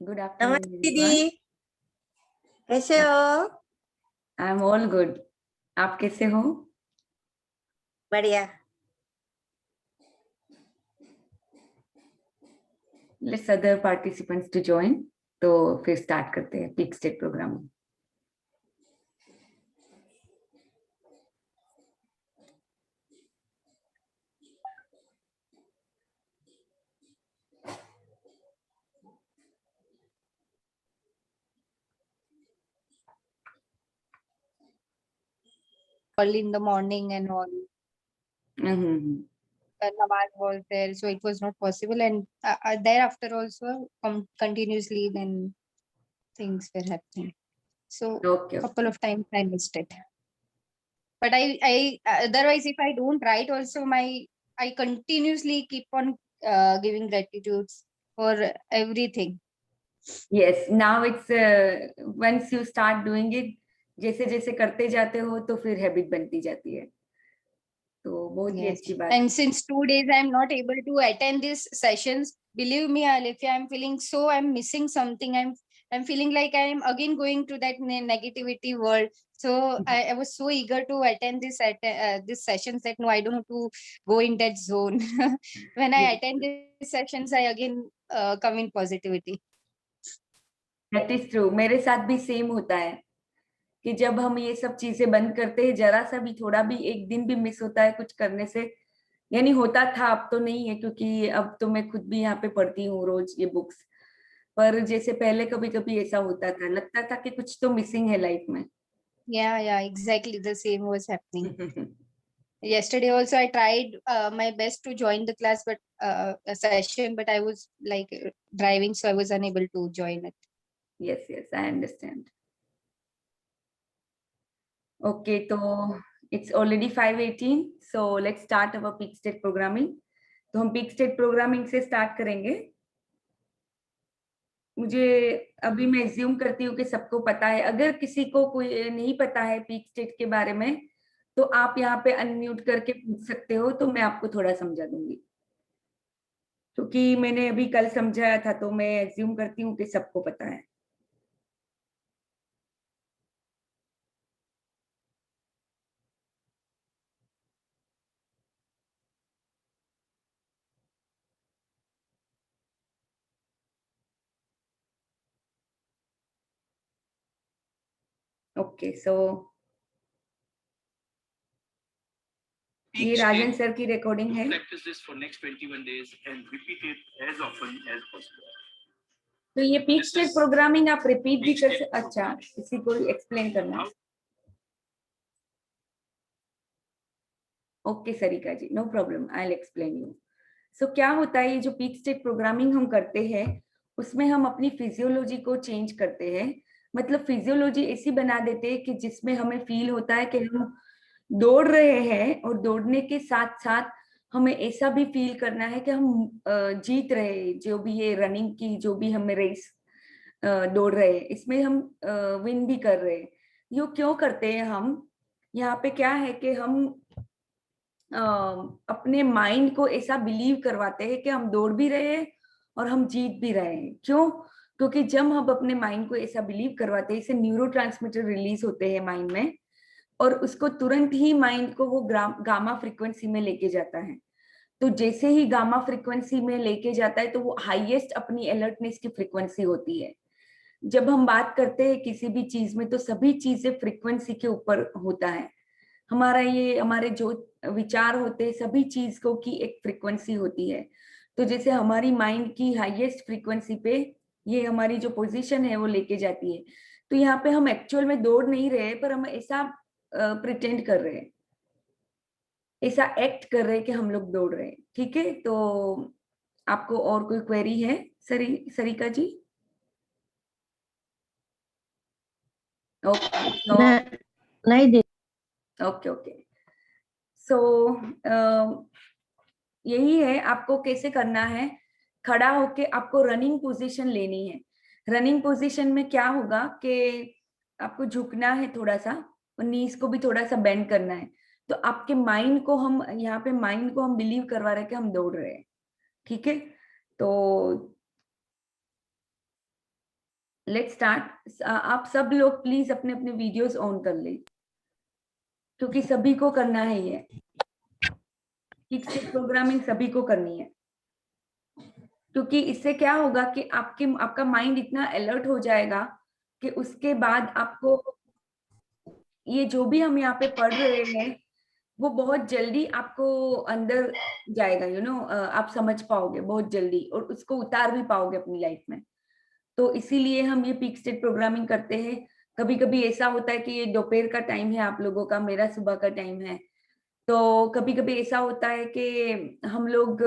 Good afternoon, नमस्ते everyone. दीदी, कैसे हो? I'm all good. आप कैसे हो? बढ़िया। Let's other participants to join. तो फिर स्टार्ट करते हैं peak state program. Early in the morning and all. Nawaz was there, so it was not possible. And thereafter also, continuously, then things were happening. So Okay. couple of times I missed it. But I otherwise, if I don't write, also I continuously keep on giving gratitudes for everything. Yes, now it's once you start doing it, जैसे जैसे करते जाते हो तो फिर habit बनती जाती है। तो बहुत ही Yes. अच्छी बात। And since 2 days I'm not able to attend these sessions, believe me, Alifia, I'm feeling so I'm missing something. I'm feeling like I'm again going to that negativity world. So I was so eager to attend this sessions that no, I don't have to go in that zone. When I attend these sessions, I again come in positivity. That is true. मेरे साथ भी same होता है कि जब हम ये सब चीजें बंद करते हैं, जरा सा भी थोड़ा भी एक दिन भी मिस होता है कुछ करने से, यानी होता था, अब तो नहीं है क्योंकि अब तो मैं खुद भी यहाँ पे पढ़ती हूँ रोज ये बुक्स, पर जैसे पहले कभी कभी ऐसा होता था, लगता था कि कुछ तो मिसिंग है लाइफ में। Yeah, exactly the same was happening. Yesterday also I tried my best to join the class, but a session, but I was like driving, so I was unable to join it. Yes, I understand. Okay, तो it's already 5:18, so let's start our peak state programming. तो हम peak state programming से start करेंगे। मुझे अभी मैं assume करती हूँ कि सबको पता है। अगर किसी को कोई नहीं पता है peak state के बारे में, तो आप यहाँ पे अनम्यूट करके पूछ सकते हो, तो मैं आपको थोड़ा समझा दूंगी, क्योंकि मैंने अभी कल समझाया था, तो मैं assume करती हूँ कि सबको पता है। Okay, so ये राजन सर की रिकॉर्डिंग है। Practice this for next 21 days and repeat it as often as possible. तो ये पीक स्टेट प्रोग्रामिंग आप रिपीट भी कर सकते। अच्छा, किसी को एक्सप्लेन करना। Okay Sarika ji, no problem, I will explain you. So क्या होता है, ये जो पीक स्टेट प्रोग्रामिंग हम करते हैं, उसमें हम अपनी फिजियोलॉजी को चेंज करते हैं। मतलब फिजियोलॉजी ऐसी बना देते हैं कि जिसमें हमें फील होता है कि हम दौड़ रहे हैं, और दौड़ने के साथ साथ हमें ऐसा भी फील करना है कि हम जीत रहे हैं, जो भी ये रनिंग की जो भी हमें रेस दौड़ रहे हैं, इसमें हम विन भी कर रहे हैं। ये क्यों करते हैं हम? यहाँ पे क्या है कि हम अपने माइंड को ऐसा बिलीव करवाते हैं कि हम दौड़ भी रहे हैं और हम जीत भी रहे हैं। क्यों? क्योंकि जब हम अपने माइंड को ऐसा बिलीव करवाते हैं, इससे न्यूरोट्रांसमीटर रिलीज होते हैं माइंड में, और उसको तुरंत ही माइंड को वो गामा फ्रीक्वेंसी में लेके जाता है। तो जैसे ही गामा फ्रीक्वेंसी में लेके जाता है, तो वो हाईएस्ट अपनी अलर्टनेस की फ्रीक्वेंसी होती है। जब हम बात करते हैं किसी भी चीज में, तो सभी चीजें फ्रीक्वेंसी के ऊपर होता है। हमारे जो विचार होते हैं, सभी चीज को की एक फ्रीक्वेंसी होती है। तो जैसे हमारी माइंड की हाईएस्ट फ्रीक्वेंसी पे ये हमारी जो पोजीशन है वो लेके जाती है। तो यहाँ पे हम एक्चुअल में दौड़ नहीं रहे, पर हम ऐसा प्रिटेंड कर रहे हैं, ऐसा एक्ट कर रहे हैं कि हम लोग दौड़ रहे हैं। ठीक है, तो आपको और कोई क्वेरी है सरिका जी? ओके, नहीं दे। ओके। सो यही है, आपको कैसे करना है। खड़ा होके आपको रनिंग पोजीशन लेनी है। रनिंग पोजीशन में क्या होगा कि आपको झुकना है थोड़ा सा, और नीज को भी थोड़ा सा बेंड करना है। तो आपके माइंड को हम यहाँ पे माइंड को हम बिलीव करवा रहे हैं कि हम दौड़ रहे हैं। ठीक है, तो लेट्स स्टार्ट। आप सब लोग प्लीज अपने अपने वीडियोस ऑन कर लें, क्योंकि सभी को करना है ये किक स्टेप प्रोग्रामिंग, सभी को करनी है। क्योंकि इससे क्या होगा कि आपका माइंड इतना अलर्ट हो जाएगा कि उसके बाद आपको ये जो भी हम यहाँ पे पढ़ रहे हैं वो बहुत जल्दी आपको अंदर जाएगा, आप समझ पाओगे बहुत जल्दी और उसको उतार भी पाओगे अपनी लाइफ में। तो इसीलिए हम ये पीक स्टेट प्रोग्रामिंग करते हैं। कभी कभी ऐसा होता है कि ये दोपहर का टाइम है आप लोगों का, मेरा सुबह का टाइम है, तो कभी कभी ऐसा होता है कि हम लोग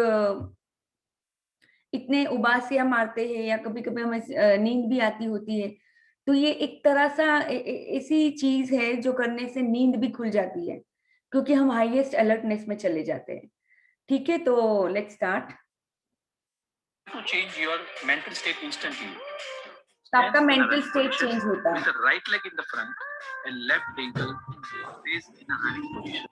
इतने उबासियां मारते हैं या कभी कभी हमें नींद भी आती होती है। तो ये एक तरह सा ऐसी चीज है जो करने से नींद भी खुल जाती है, क्योंकि हम हाईएस्ट अलर्टनेस में चले जाते हैं। ठीक है, तो let's start. To change your mental state instantly. आपका Stand in a mental running state position change होता with है। the right leg in the front and left ankle raised in a running position.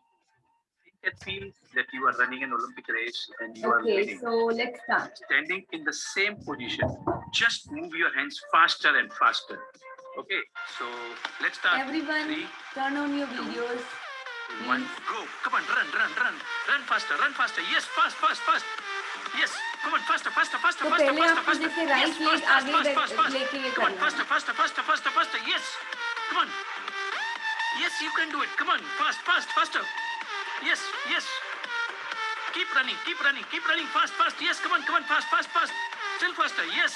Think and feel that you are running an Olympic race and you are okay, winning. So let's start. Standing in the same position, just move your hands faster and faster. Okay, so let's start. Everyone 3, turn on your videos. 1, go. Come on, run faster. Yes, fast. Yes, come on, faster. तो पहले आपको जैसे right leg आगे लेके ये Come on, करना है। faster. Yes, come on. Yes, you can do it. Come on, faster. Yes. Keep running. Fast. Yes, come on, fast. Still faster. Yes,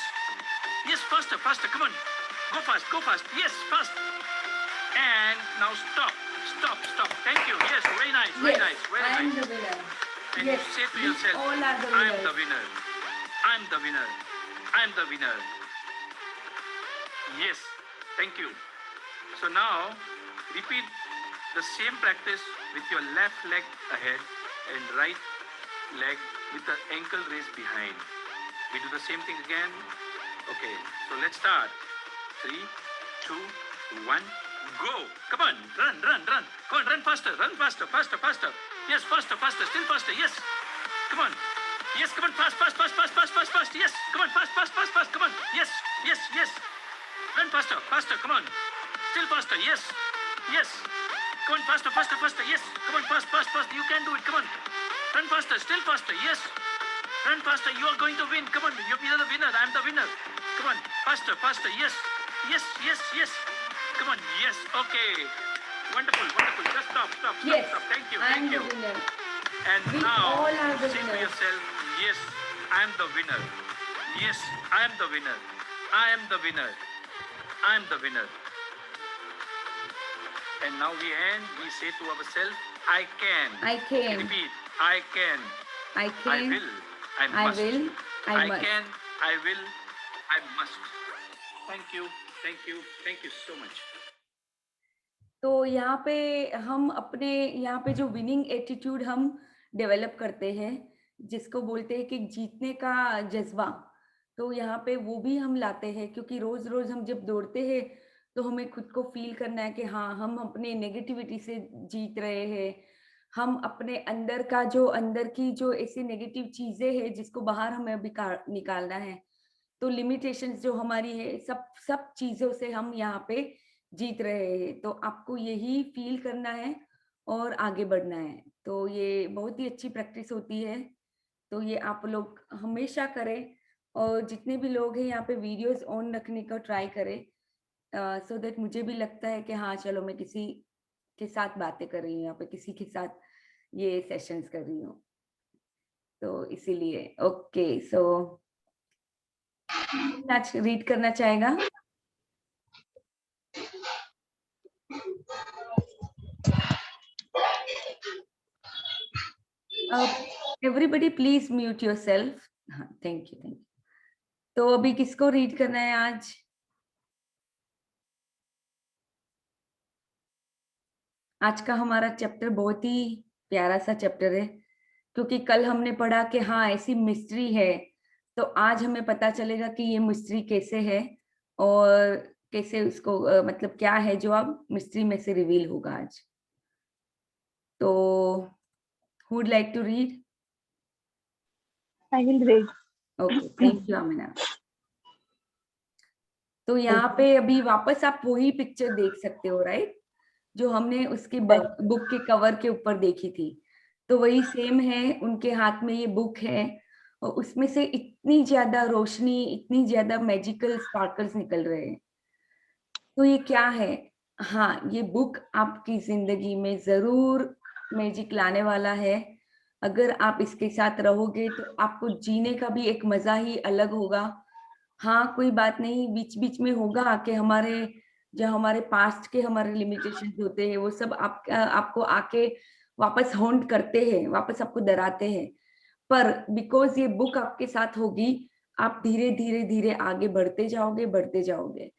faster. Come on, go fast. Yes, fast. And now stop. Thank you. Yes, very nice. I am nice. the winner. And Yes, you say to we yourself, all are the I am the winners. winner. Yes, thank you. So now repeat the same practice with your left leg ahead and right leg with the ankle raised behind. We do the same thing again. Okay, so let's start. 3, 2, 1, go. Come on, run. Come on, run faster. Yes, faster, still faster. Yes, come on. Yes, come on, fast. Yes, come on, fast. Come on. Yes. Run faster. Come on. Still faster. Yes. Come on, faster. Yes. Come on, fast. You can do it. Come on. Run faster. Still faster. Yes. Run faster. You are going to win. Come on. You're the winner. I'm the winner. Come on. Faster. Yes. Come on. Yes. Okay. Wonderful. Just stop. Yes, Thank you. I am the winner. And We now all are the say to winners. yourself, yes, I am the winner. Yes, I am the winner. And now we say to ourselves, I can. I can. Repeat, I can. I I can. will. I I must. will. I must. can. I will. I must. Thank you so much. तो यहाँ पे हम अपने यहाँ पे जो winning attitude हम develop करते हैं, जिसको बोलते हैं कि जीतने का जज्बा, तो यहाँ पे वो भी हम लाते हैं। क्योंकि रोज रोज हम जब दौड़ते हैं तो हमें खुद को फील करना है कि हाँ, हम अपने नेगेटिविटी से जीत रहे हैं। हम अपने अंदर की जो ऐसी नेगेटिव चीजें हैं जिसको बाहर हमें अभी निकालना है। तो लिमिटेशंस जो हमारी है, सब चीजों से हम यहाँ पे जीत रहे हैं। तो आपको यही फील करना है और आगे बढ़ना है। तो ये बहुत ही अच्छी प्रैक्टिस होती है। तो ये आप लोग हमेशा करें, और जितने भी लोग हैं यहाँ पे वीडियोस ऑन रखने का ट्राई करें, सो दैट मुझे भी लगता है कि हाँ चलो, मैं किसी के साथ बातें कर रही हूँ, यहाँ पे किसी के साथ ये सेशंस कर रही हूँ। तो इसीलिए ओके, सो आज रीड करना चाहेगा? Everybody please mute yourself. हाँ, थैंक यू। तो अभी किसको रीड करना है आज? आज का हमारा चैप्टर बहुत ही प्यारा सा चैप्टर है, क्योंकि कल हमने पढ़ा कि हाँ ऐसी मिस्ट्री है। तो आज हमें पता चलेगा कि ये मिस्ट्री कैसे है और कैसे उसको मतलब क्या है जो अब मिस्ट्री में से रिवील होगा आज। तो who would like to read? I will read. Okay, thank you, Amina. तो यहाँ पे अभी वापस आप वही पिक्चर देख सकते हो, राइट, जो हमने उसकी बुक के कवर के ऊपर देखी थी। तो वही सेम है, उनके हाथ में ये बुक है और उसमें से इतनी ज्यादा रोशनी, इतनी ज्यादा मैजिकल स्पार्कल्स निकल रहे हैं। तो ये क्या है? हाँ, ये बुक आपकी जिंदगी में जरूर मैजिक लाने वाला है। अगर आप इसके साथ रहोगे तो आपको जीने का भी एक मजा ही अलग होगा। हाँ, कोई बात नहीं, बीच बीच में होगा आके हमारे, जो हमारे पास्ट के हमारे लिमिटेशंस होते हैं वो सब आपको आके वापस हॉन्ट करते हैं, वापस आपको डराते हैं। पर बिकॉज ये बुक आपके साथ होगी, आप धीरे धीरे धीरे आगे बढ़ते जाओगे, बढ़ते जाओगे।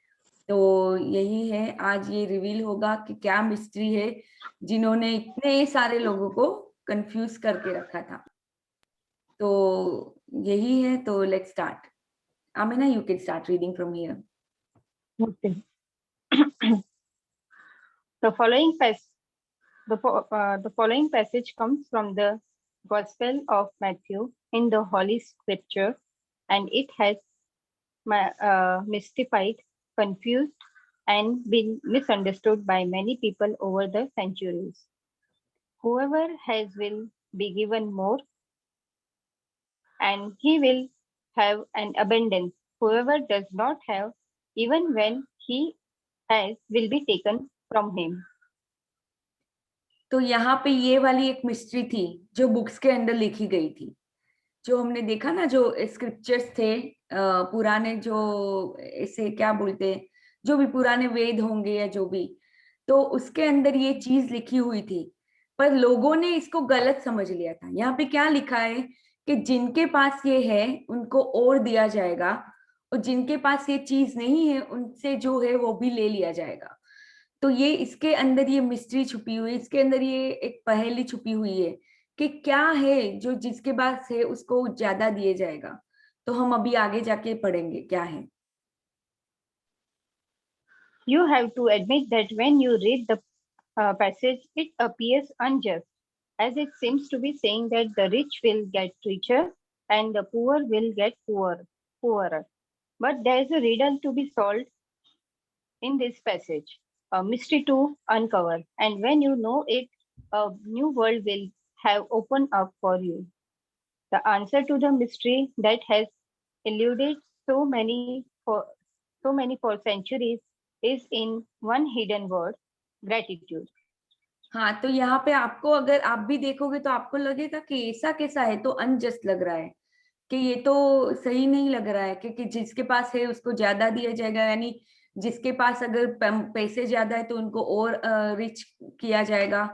तो यही है, आज ये रिवील होगा कि क्या मिस्ट्री है जिन्होंने इतने सारे लोगों को कंफ्यूज करके रखा था। तो यही है, तो let's start. Amina, you can start reading from here. Okay. The following passage comes from the Gospel of Matthew in the Holy Scripture, and it has mystified, confused, and been misunderstood by many people over the centuries. Whoever has will be given more, and he will have an abundance. Whoever does not have, even when he has, will be taken from him. तो यहाँ पे ये वाली एक mystery थी जो books के अंदर लिखी गई थी, जो हमने देखा ना, जो स्क्रिप्चर्स थे पुराने, जो इसे क्या बोलते हैं, जो भी पुराने वेद होंगे या जो भी, तो उसके अंदर ये चीज लिखी हुई थी। पर लोगों ने इसको गलत समझ लिया था। यहाँ पे क्या लिखा है कि जिनके पास ये है उनको और दिया जाएगा, और जिनके पास ये चीज नहीं है उनसे जो है वो भी ले लिया जाएगा। तो ये इसके अंदर ये मिस्ट्री छुपी हुई है, इसके अंदर ये एक पहेली छुपी हुई है कि क्या है जो जिसके पास है उसको ज्यादा दिया जाएगा। तो हम अभी आगे जाके पढ़ेंगे क्या है। You have to admit that when you read the passage, it appears unjust, as it seems to be saying that the rich will get richer and the poor will get poorer. But there is a riddle to be solved in this passage, a mystery to uncover, and when you know it, a new world will have opened up for you. The answer to the mystery that has eluded so many for centuries is in one hidden word, gratitude. हाँ, तो यहाँ पे आपको, अगर आप भी देखोगे तो आपको लगेगा कि ऐसा कैसा है, तो अनजस्ट लग रहा है, कि ये तो सही नहीं लग रहा है, क्योंकि जिसके पास है उसको ज्यादा दिया जाएगा, यानी जिसके पास अगर पैसे ज्यादा है तो उनको और रिच किया जाएगा,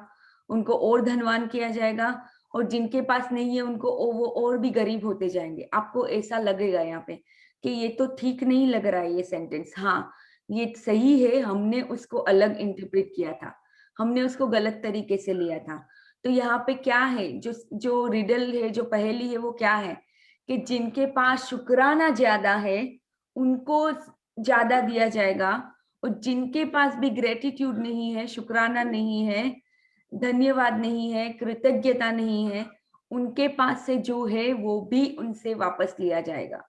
उनको और धनवान किया जाएगा, और जिनके पास नहीं है उनको वो और भी गरीब होते जाएंगे। आपको ऐसा लगेगा यहाँ पे कि ये तो ठीक नहीं लग रहा है ये सेंटेंस। हाँ, ये सही है, हमने उसको अलग इंटरप्रेट किया था, हमने उसको गलत तरीके से लिया था। तो यहाँ पे क्या है, जो रिडल है, जो पहेली है, वो क्या है कि जिनके पास शुक्राना ज्यादा है उनको ज्यादा दिया जाएगा, और जिनके पास भी ग्रेटिट्यूड नहीं है, शुक्राना नहीं है, धन्यवाद नहीं है, कृतज्ञता नहीं है, उनके पास से जो है वो भी उनसे वापस लिया जाएगा।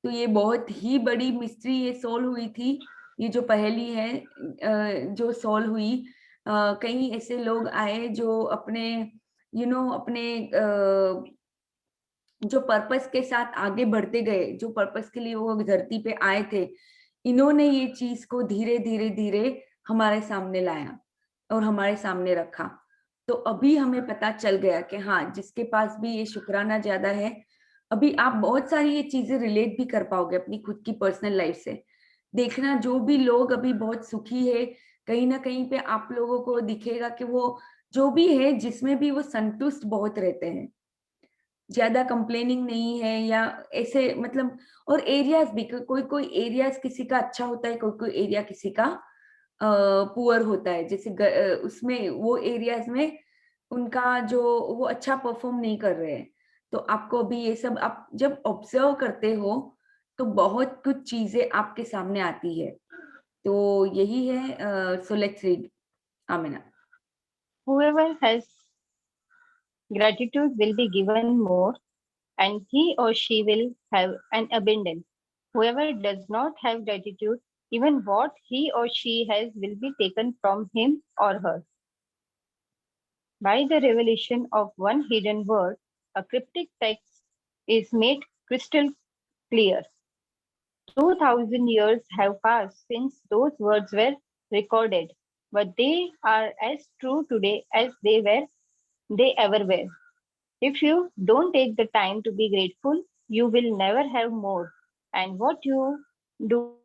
तो ये बहुत ही बड़ी मिस्ट्री ये सोल्व हुई थी, ये जो पहेली है जो सोल्व हुई। कई ऐसे लोग आए जो अपने अपने जो पर्पस के साथ आगे बढ़ते गए, जो पर्पस के लिए वो धरती पे आए थे, इन्होंने ये चीज को धीरे धीरे धीरे हमारे सामने लाया और हमारे सामने रखा। तो अभी हमें पता चल गया कि हाँ, जिसके पास भी ये शुक्राना ज्यादा है, अभी आप बहुत सारी ये चीजें रिलेट भी कर पाओगे अपनी खुद की पर्सनल लाइफ से। देखना, जो भी लोग अभी बहुत सुखी है, कहीं ना कहीं पे आप लोगों को दिखेगा कि वो जो भी है, जिसमें भी वो संतुष्ट बहुत रहते हैं, ज्यादा कंप्लेनिंग नहीं है, या ऐसे मतलब। और एरियाज भी, कोई कोई एरियाज किसी का अच्छा होता है, कोई कोई एरिया किसी का पुअर होता है। जैसे उसमें वो एरियाज में उनका जो वो अच्छा परफॉर्म नहीं कर रहे हैं। तो आपको भी ये सब आप जब ऑब्जर्व करते हो तो बहुत कुछ चीजें आपके सामने आती है। तो यही है। So let's read, Amina. Whoever has gratitude will be given more, and he or she will have an abundance. Whoever does not have gratitude, even what he or she has will be taken from him or her. By the revelation of one hidden word, a cryptic text is made crystal clear. 2000 years have passed since those words were recorded, but they are as true today as they ever were. If you don't take the time to be grateful, you will never have more. And what you do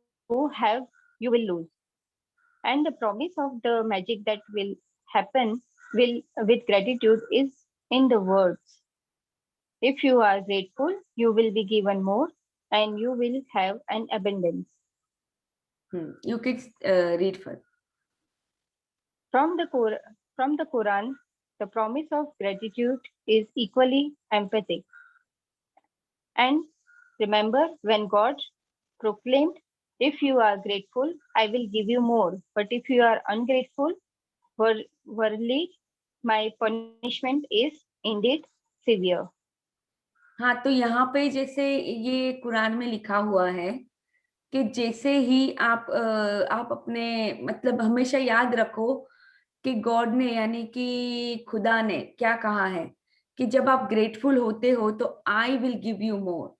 have, you will lose. And the promise of the magic that will happen will with gratitude is in the words. If you are grateful, you will be given more and you will have an abundance. You could read further. From the Quran, the promise of gratitude is equally emphatic. And remember when God proclaimed, if you are grateful, I will give you more. But if you are ungrateful, verily my punishment is indeed severe. हाँ, तो यहाँ पे जैसे ये कुरान में लिखा हुआ है कि जैसे ही आप अपने मतलब हमेशा याद रखो कि गॉड ने यानी कि खुदा ने क्या कहा है कि जब आप ग्रेटफुल होते हो तो I will give you more,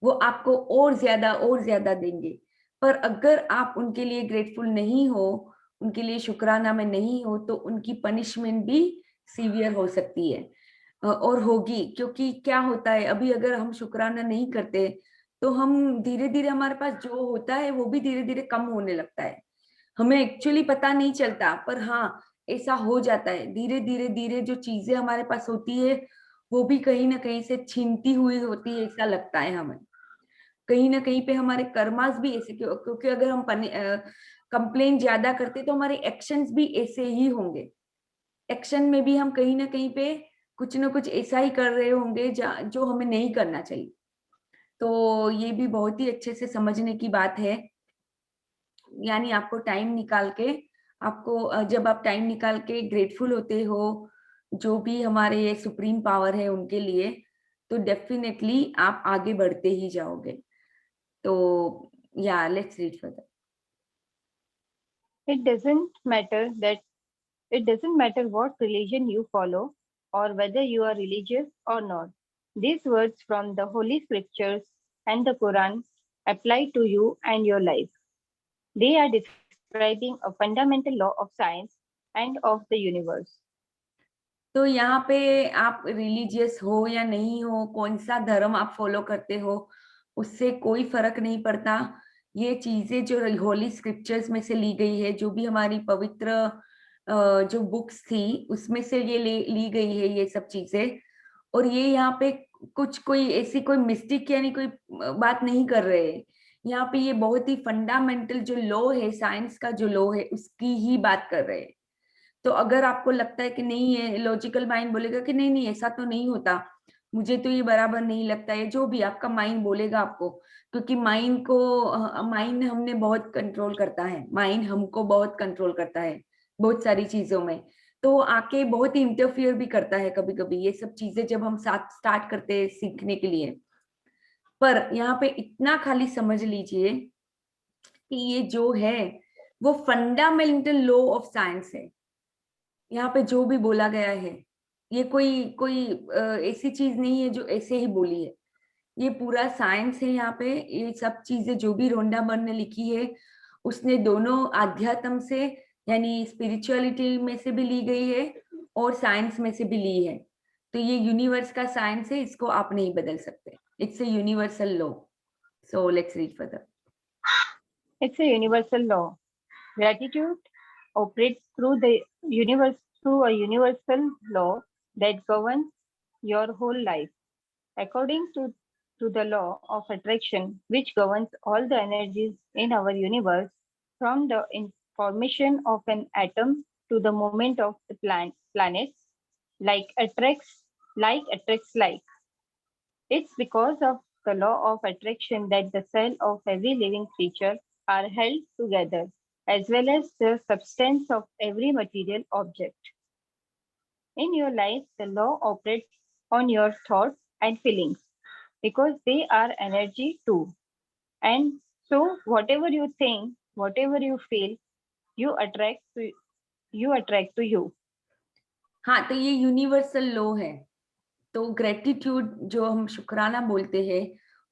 वो आपको और ज्यादा देंगे। पर अगर आप उनके लिए ग्रेटफुल नहीं हो, उनके लिए शुक्राना में नहीं हो, तो उनकी पनिशमेंट भी सीवियर हो सकती है और होगी। क्योंकि क्या होता है, अभी अगर हम शुक्राना नहीं करते तो हम धीरे धीरे हमारे पास जो होता है वो भी धीरे धीरे कम होने लगता है। हमें एक्चुअली पता नहीं चलता, पर हाँ ऐसा हो जाता है। धीरे धीरे धीरे जो चीजें हमारे पास होती है वो भी कहीं ना कहीं से छीनती हुई होती है, ऐसा लगता है हमें। कहीं ना कहीं पे हमारे कर्मास भी ऐसे, क्योंकि अगर हम कंप्लेन ज्यादा करते तो हमारे एक्शंस भी ऐसे ही होंगे। एक्शन में भी हम कहीं पे कुछ ना कुछ ऐसा ही कर रहे होंगे जो हमें नहीं करना चाहिए। तो ये भी बहुत ही अच्छे से समझने की बात है। यानी आपको टाइम निकाल के, जब आप टाइम निकाल के ग्रेटफुल होते हो जो भी हमारे सुप्रीम पावर है उनके लिए, तो डेफिनेटली आप आगे बढ़ते ही जाओगे। तो या let's read further. It doesn't matter what religion you follow or whether you are religious or not. These words from the Holy Scriptures and the Quran apply to you and your life. They are describing a fundamental law of science and of the universe. तो यहाँ पे आप religious हो या नहीं हो, कौन सा धर्म आप फॉलो करते हो, उससे कोई फर्क नहीं पड़ता। ये चीजें जो होली स्क्रिप्चर्स में से ली गई है, जो भी हमारी पवित्र जो बुक्स थी उसमें से ये ली गई है ये सब चीजें। और ये यहाँ पे कुछ कोई ऐसी कोई मिस्टेक यानी कोई बात नहीं कर रहे हैं। यहाँ पे ये बहुत ही फंडामेंटल जो लॉ है, साइंस का जो लॉ है, उसकी ही बात कर रहे हैं। तो अगर आपको लगता है कि नहीं है, लॉजिकल माइंड बोलेगा कि नहीं नहीं ऐसा तो नहीं होता, मुझे तो ये बराबर नहीं लगता है, जो भी आपका माइंड बोलेगा आपको, क्योंकि माइंड हमने बहुत कंट्रोल करता है, माइंड हमको बहुत कंट्रोल करता है बहुत सारी चीजों में। तो आके बहुत ही इंटरफियर भी करता है कभी कभी ये सब चीजें जब हम साथ स्टार्ट करते हैं सीखने के लिए। पर यहाँ पे इतना खाली समझ लीजिए कि ये जो है वो फंडामेंटल लॉ ऑफ साइंस है। यहाँ पे जो भी बोला गया है ये कोई कोई ऐसी चीज नहीं है जो ऐसे ही बोली है, ये पूरा साइंस है। यहाँ पे ये सब चीजें जो भी रोंडा बर्न ने लिखी है उसने दोनों आध्यात्म से यानी स्पिरिचुअलिटी में से भी ली गई है और साइंस में से भी ली है। तो ये यूनिवर्स का साइंस है, इसको आप नहीं बदल सकते। It's a universal law. So let's read further. It's a universal law. Gratitude operates through a universal law that governs your whole life. According to the law of attraction, which governs all the energies in our universe, from the formation of an atom to the movement of the planets, like attracts like. It's because of the law of attraction that the cell of every living creature are held together, as well as the substance of every material object. In your life, the law operates on your thoughts and feelings because they are energy too. And so whatever you think, whatever you feel, you attract to you. हाँ, तो ये universal law है। तो gratitude जो हम शुक्राना बोलते हैं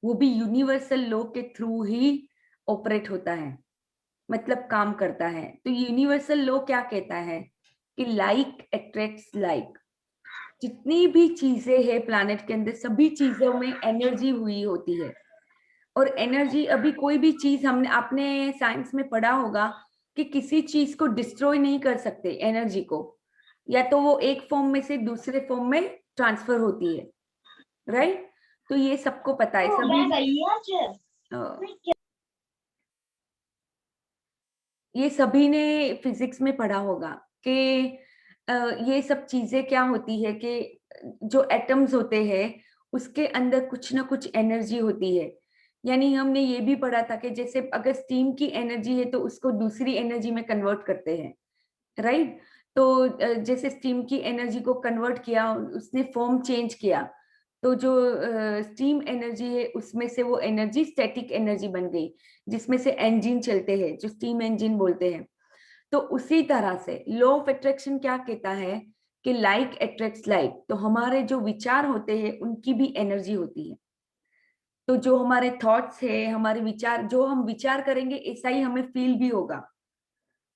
वो भी यूनिवर्सल लॉ के थ्रू ही ऑपरेट होता है, मतलब काम करता है। तो यूनिवर्सल लॉ क्या कहता है कि लाइक अट्रैक्ट्स लाइक। जितनी भी चीजें हैं प्लैनेट के अंदर, सभी चीजों में एनर्जी हुई होती है। और एनर्जी, अभी कोई भी चीज हमने आपने साइंस में पढ़ा होगा कि किसी चीज को डिस्ट्रॉय नहीं कर सकते एनर्जी को, या तो वो एक फॉर्म में से दूसरे फॉर्म में ट्रांसफर होती है, राइट? तो ये सबको पता है, ये सभी ने फिजिक्स में पढ़ा होगा कि ये सब चीजें क्या होती है कि जो एटम्स होते हैं उसके अंदर कुछ ना कुछ एनर्जी होती है। यानी हमने ये भी पढ़ा था कि जैसे अगर स्टीम की एनर्जी है तो उसको दूसरी एनर्जी में कन्वर्ट करते हैं, राइट? तो जैसे स्टीम की एनर्जी को कन्वर्ट किया, उसने फॉर्म चेंज किया, तो जो स्टीम एनर्जी है उसमें से वो एनर्जी स्टैटिक एनर्जी बन गई, जिसमें से इंजन चलते हैं, जो स्टीम इंजन बोलते हैं। तो उसी तरह से लॉ ऑफ अट्रैक्शन क्या कहता है कि लाइक अट्रैक्ट्स लाइक। तो हमारे जो विचार होते हैं उनकी भी एनर्जी होती है। तो जो हमारे थॉट्स है, हमारे विचार, जो हम विचार करेंगे ऐसा ही हमें फील भी होगा।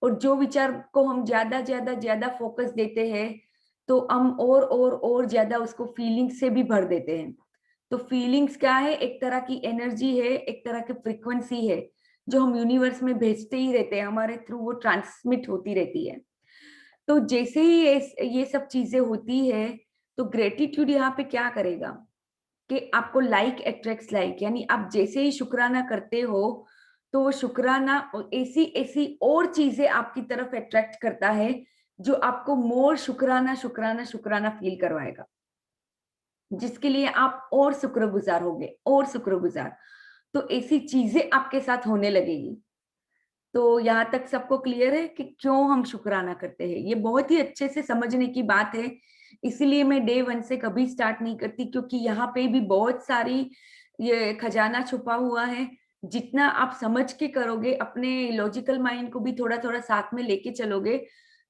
और जो विचार को हम ज्यादा ज्यादा ज्यादा फोकस देते हैं तो हम और ज्यादा उसको फीलिंग से भी भर देते हैं। तो फीलिंग्स क्या है? एक तरह की एनर्जी है, एक तरह की फ्रीक्वेंसी है जो हम यूनिवर्स में भेजते ही रहते हैं, हमारे थ्रू वो ट्रांसमिट होती रहती है। तो जैसे ही ये सब चीजें होती है तो ग्रेटिट्यूड यहाँ पे क्या करेगा कि आपको लाइक अट्रैक्ट्स लाइक, यानी आप जैसे ही शुक्राना करते हो तो वो शुक्राना ऐसी ऐसी और चीजें आपकी तरफ अट्रैक्ट करता है जो आपको मोर शुक्राना शुक्राना शुक्राना फील करवाएगा, जिसके लिए आप और शुक्रगुजार होगे, और शुक्रगुजार। तो ऐसी चीजें आपके साथ होने लगेगी। तो यहाँ तक सबको क्लियर है कि क्यों हम शुक्राना करते हैं? ये बहुत ही अच्छे से समझने की बात है, इसीलिए मैं डे 1 से कभी स्टार्ट नहीं करती, क्योंकि यहाँ पे भी बहुत सारी ये खजाना छुपा हुआ है। जितना आप समझ के करोगे, अपने लॉजिकल माइंड को भी थोड़ा थोड़ा साथ में लेके चलोगे,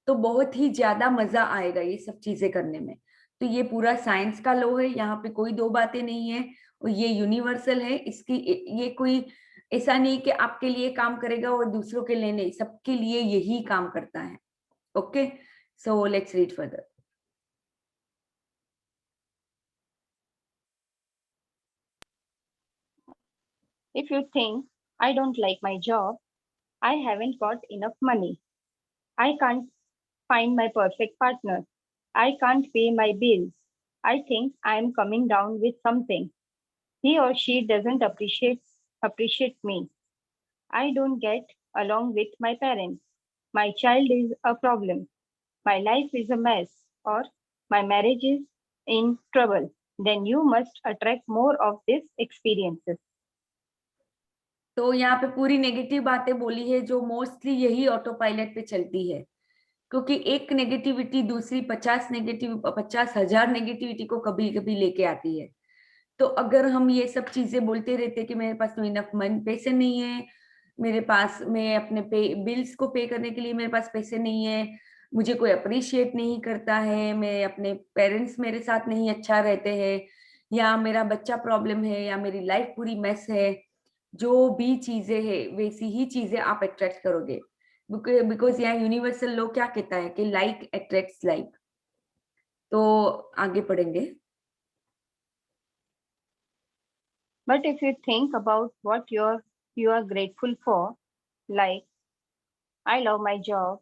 तो बहुत ही ज्यादा मजा आएगा ये सब चीजें करने में। तो ये पूरा साइंस का लॉ है, यहाँ पे कोई दो बातें नहीं है, और ये यूनिवर्सल है। इसकी ये कोई ऐसा नहीं कि आपके लिए काम करेगा और दूसरों के लिए नहीं, सबके लिए यही काम करता है। Okay, so let's read further. If you think, I don't like my job, I haven't got enough money, I can't find my perfect partner, I can't pay my bills, I think I am coming down with something. He or she doesn't appreciate me. I don't get along with my parents. My child is a problem. My life is a mess, or my marriage is in trouble. Then you must attract more of these experiences. तो यहाँ पे पूरी negative बातें बोली है जो mostly यही auto pilot पे चलती है, क्योंकि एक नेगेटिविटी दूसरी 50,000 नेगेटिविटी को कभी कभी लेके आती है। तो अगर हम ये सब चीजें बोलते रहते कि मेरे पास तो इनफ मनी, पैसे नहीं है मेरे पास, मैं अपने बिल्स को पे करने के लिए मेरे पास पैसे नहीं है, मुझे कोई अप्रिशिएट नहीं करता है, मैं अपने पेरेंट्स मेरे साथ नहीं अच्छा रहते हैं, या मेरा बच्चा प्रॉब्लम है, या मेरी लाइफ पूरी मेस है, जो भी चीजें है वैसी ही चीजें आप अट्रैक्ट करोगे। बिकॉज यहाँ यूनिवर्सल लॉ क्या कहता है कि लाइक अट्रैक्ट्स लाइक। तो आगे पढ़ेंगे। But if you think about what you are grateful for, like I love my job,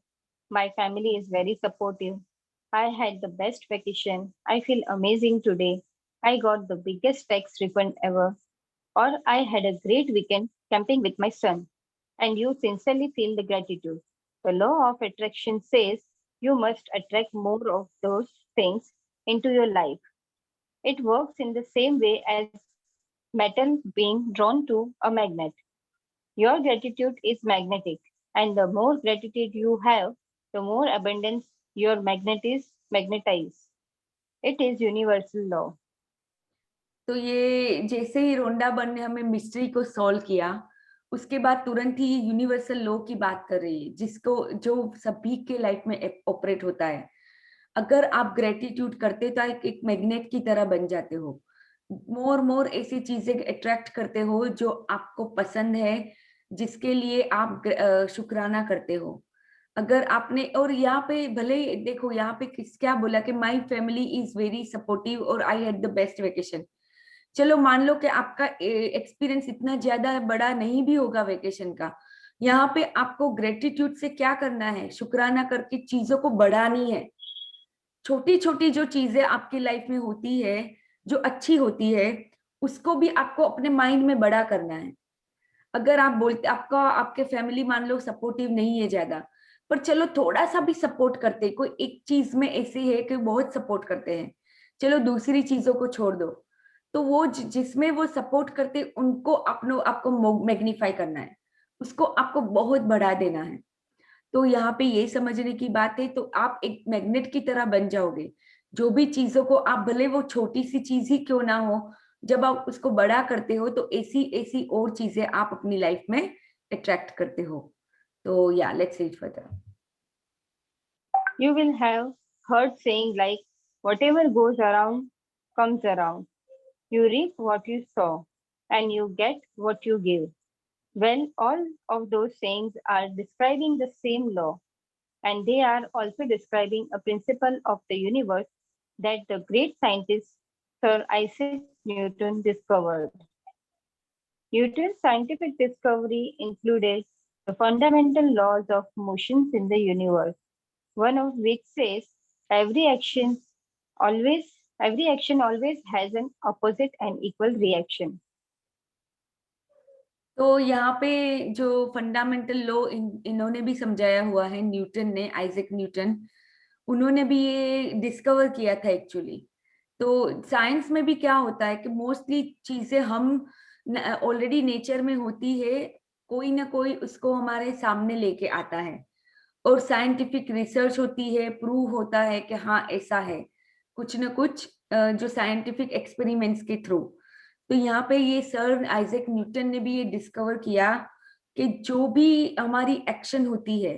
my family is very supportive, I had the best vacation, I feel amazing today, I got the biggest tax refund ever, or I had a great weekend camping with my son, and you sincerely feel the gratitude. The law of attraction says you must attract more of those things into your life. It works in the same way as metal being drawn to a magnet. Your gratitude is magnetic, and the more gratitude you have, the more abundance your magnet is magnetized. It is universal law. तो ये जैसे ही रोंडा बन ने हमें mystery को solve किया, उसके बाद तुरंत ही यूनिवर्सल लॉ की बात कर रही है, जिसको जो सभी के लाइफ में ऑपरेट होता है। अगर आप ग्रेटिट्यूड करते तो एक मैग्नेट की तरह बन जाते हो, मोर ऐसी चीजें अट्रैक्ट करते हो जो आपको पसंद है, जिसके लिए आप शुक्राना करते हो। अगर आपने, और यहाँ पे भले देखो यहाँ पे क्या बोला कि my family is very supportive और I had the best vacation. चलो मान लो कि आपका एक्सपीरियंस इतना ज्यादा बड़ा नहीं भी होगा वेकेशन का, यहाँ पे आपको ग्रेटिट्यूड से क्या करना है, शुक्राना करके चीजों को बढ़ानी है। छोटी छोटी जो चीजें आपकी लाइफ में होती है जो अच्छी होती है, उसको भी आपको अपने माइंड में बड़ा करना है। अगर आप बोलते, आपका आपके फैमिली मान लो सपोर्टिव नहीं है ज्यादा, पर चलो थोड़ा सा भी सपोर्ट करते, कोई एक चीज में ऐसी है कि बहुत सपोर्ट करते हैं, चलो दूसरी चीजों को छोड़ दो, तो वो जिसमें वो सपोर्ट करते उनको आपको मैग्नीफाई करना है, उसको आपको बहुत बढ़ा देना है। तो यहाँ पे ये समझने की बात है, तो आप एक मैग्नेट की तरह बन जाओगे। जो भी चीजों को आप, भले वो छोटी सी चीज ही क्यों ना हो, जब आप उसको बड़ा करते हो तो ऐसी ऐसी और चीजें आप अपनी लाइफ में अट्रैक्ट करते हो। तो या let's read further. You will have heard saying like, whatever goes around comes around. You reap what you sow, and you get what you give. Well, all of those sayings are describing the same law, and they are also describing a principle of the universe that the great scientist Sir Isaac Newton discovered. Newton's scientific discovery included the fundamental laws of motions in the universe, one of which says every action always has an opposite and equal reaction. तो यहाँ पे जो fundamental law इन्होंने भी समझाया हुआ है, Newton ने, आइजैक न्यूटन, उन्होंने भी ये डिस्कवर किया था एक्चुअली। तो साइंस में भी क्या होता है कि मोस्टली चीजें हम ऑलरेडी नेचर में होती है, कोई ना कोई उसको हमारे सामने लेके आता है, और साइंटिफिक रिसर्च होती है, प्रूव होता है कि हाँ ऐसा है, कुछ ना कुछ जो साइंटिफिक एक्सपेरिमेंट्स के थ्रू। तो यहाँ पे ये सर आइजैक न्यूटन ने भी ये डिस्कवर किया कि जो भी हमारी एक्शन होती है,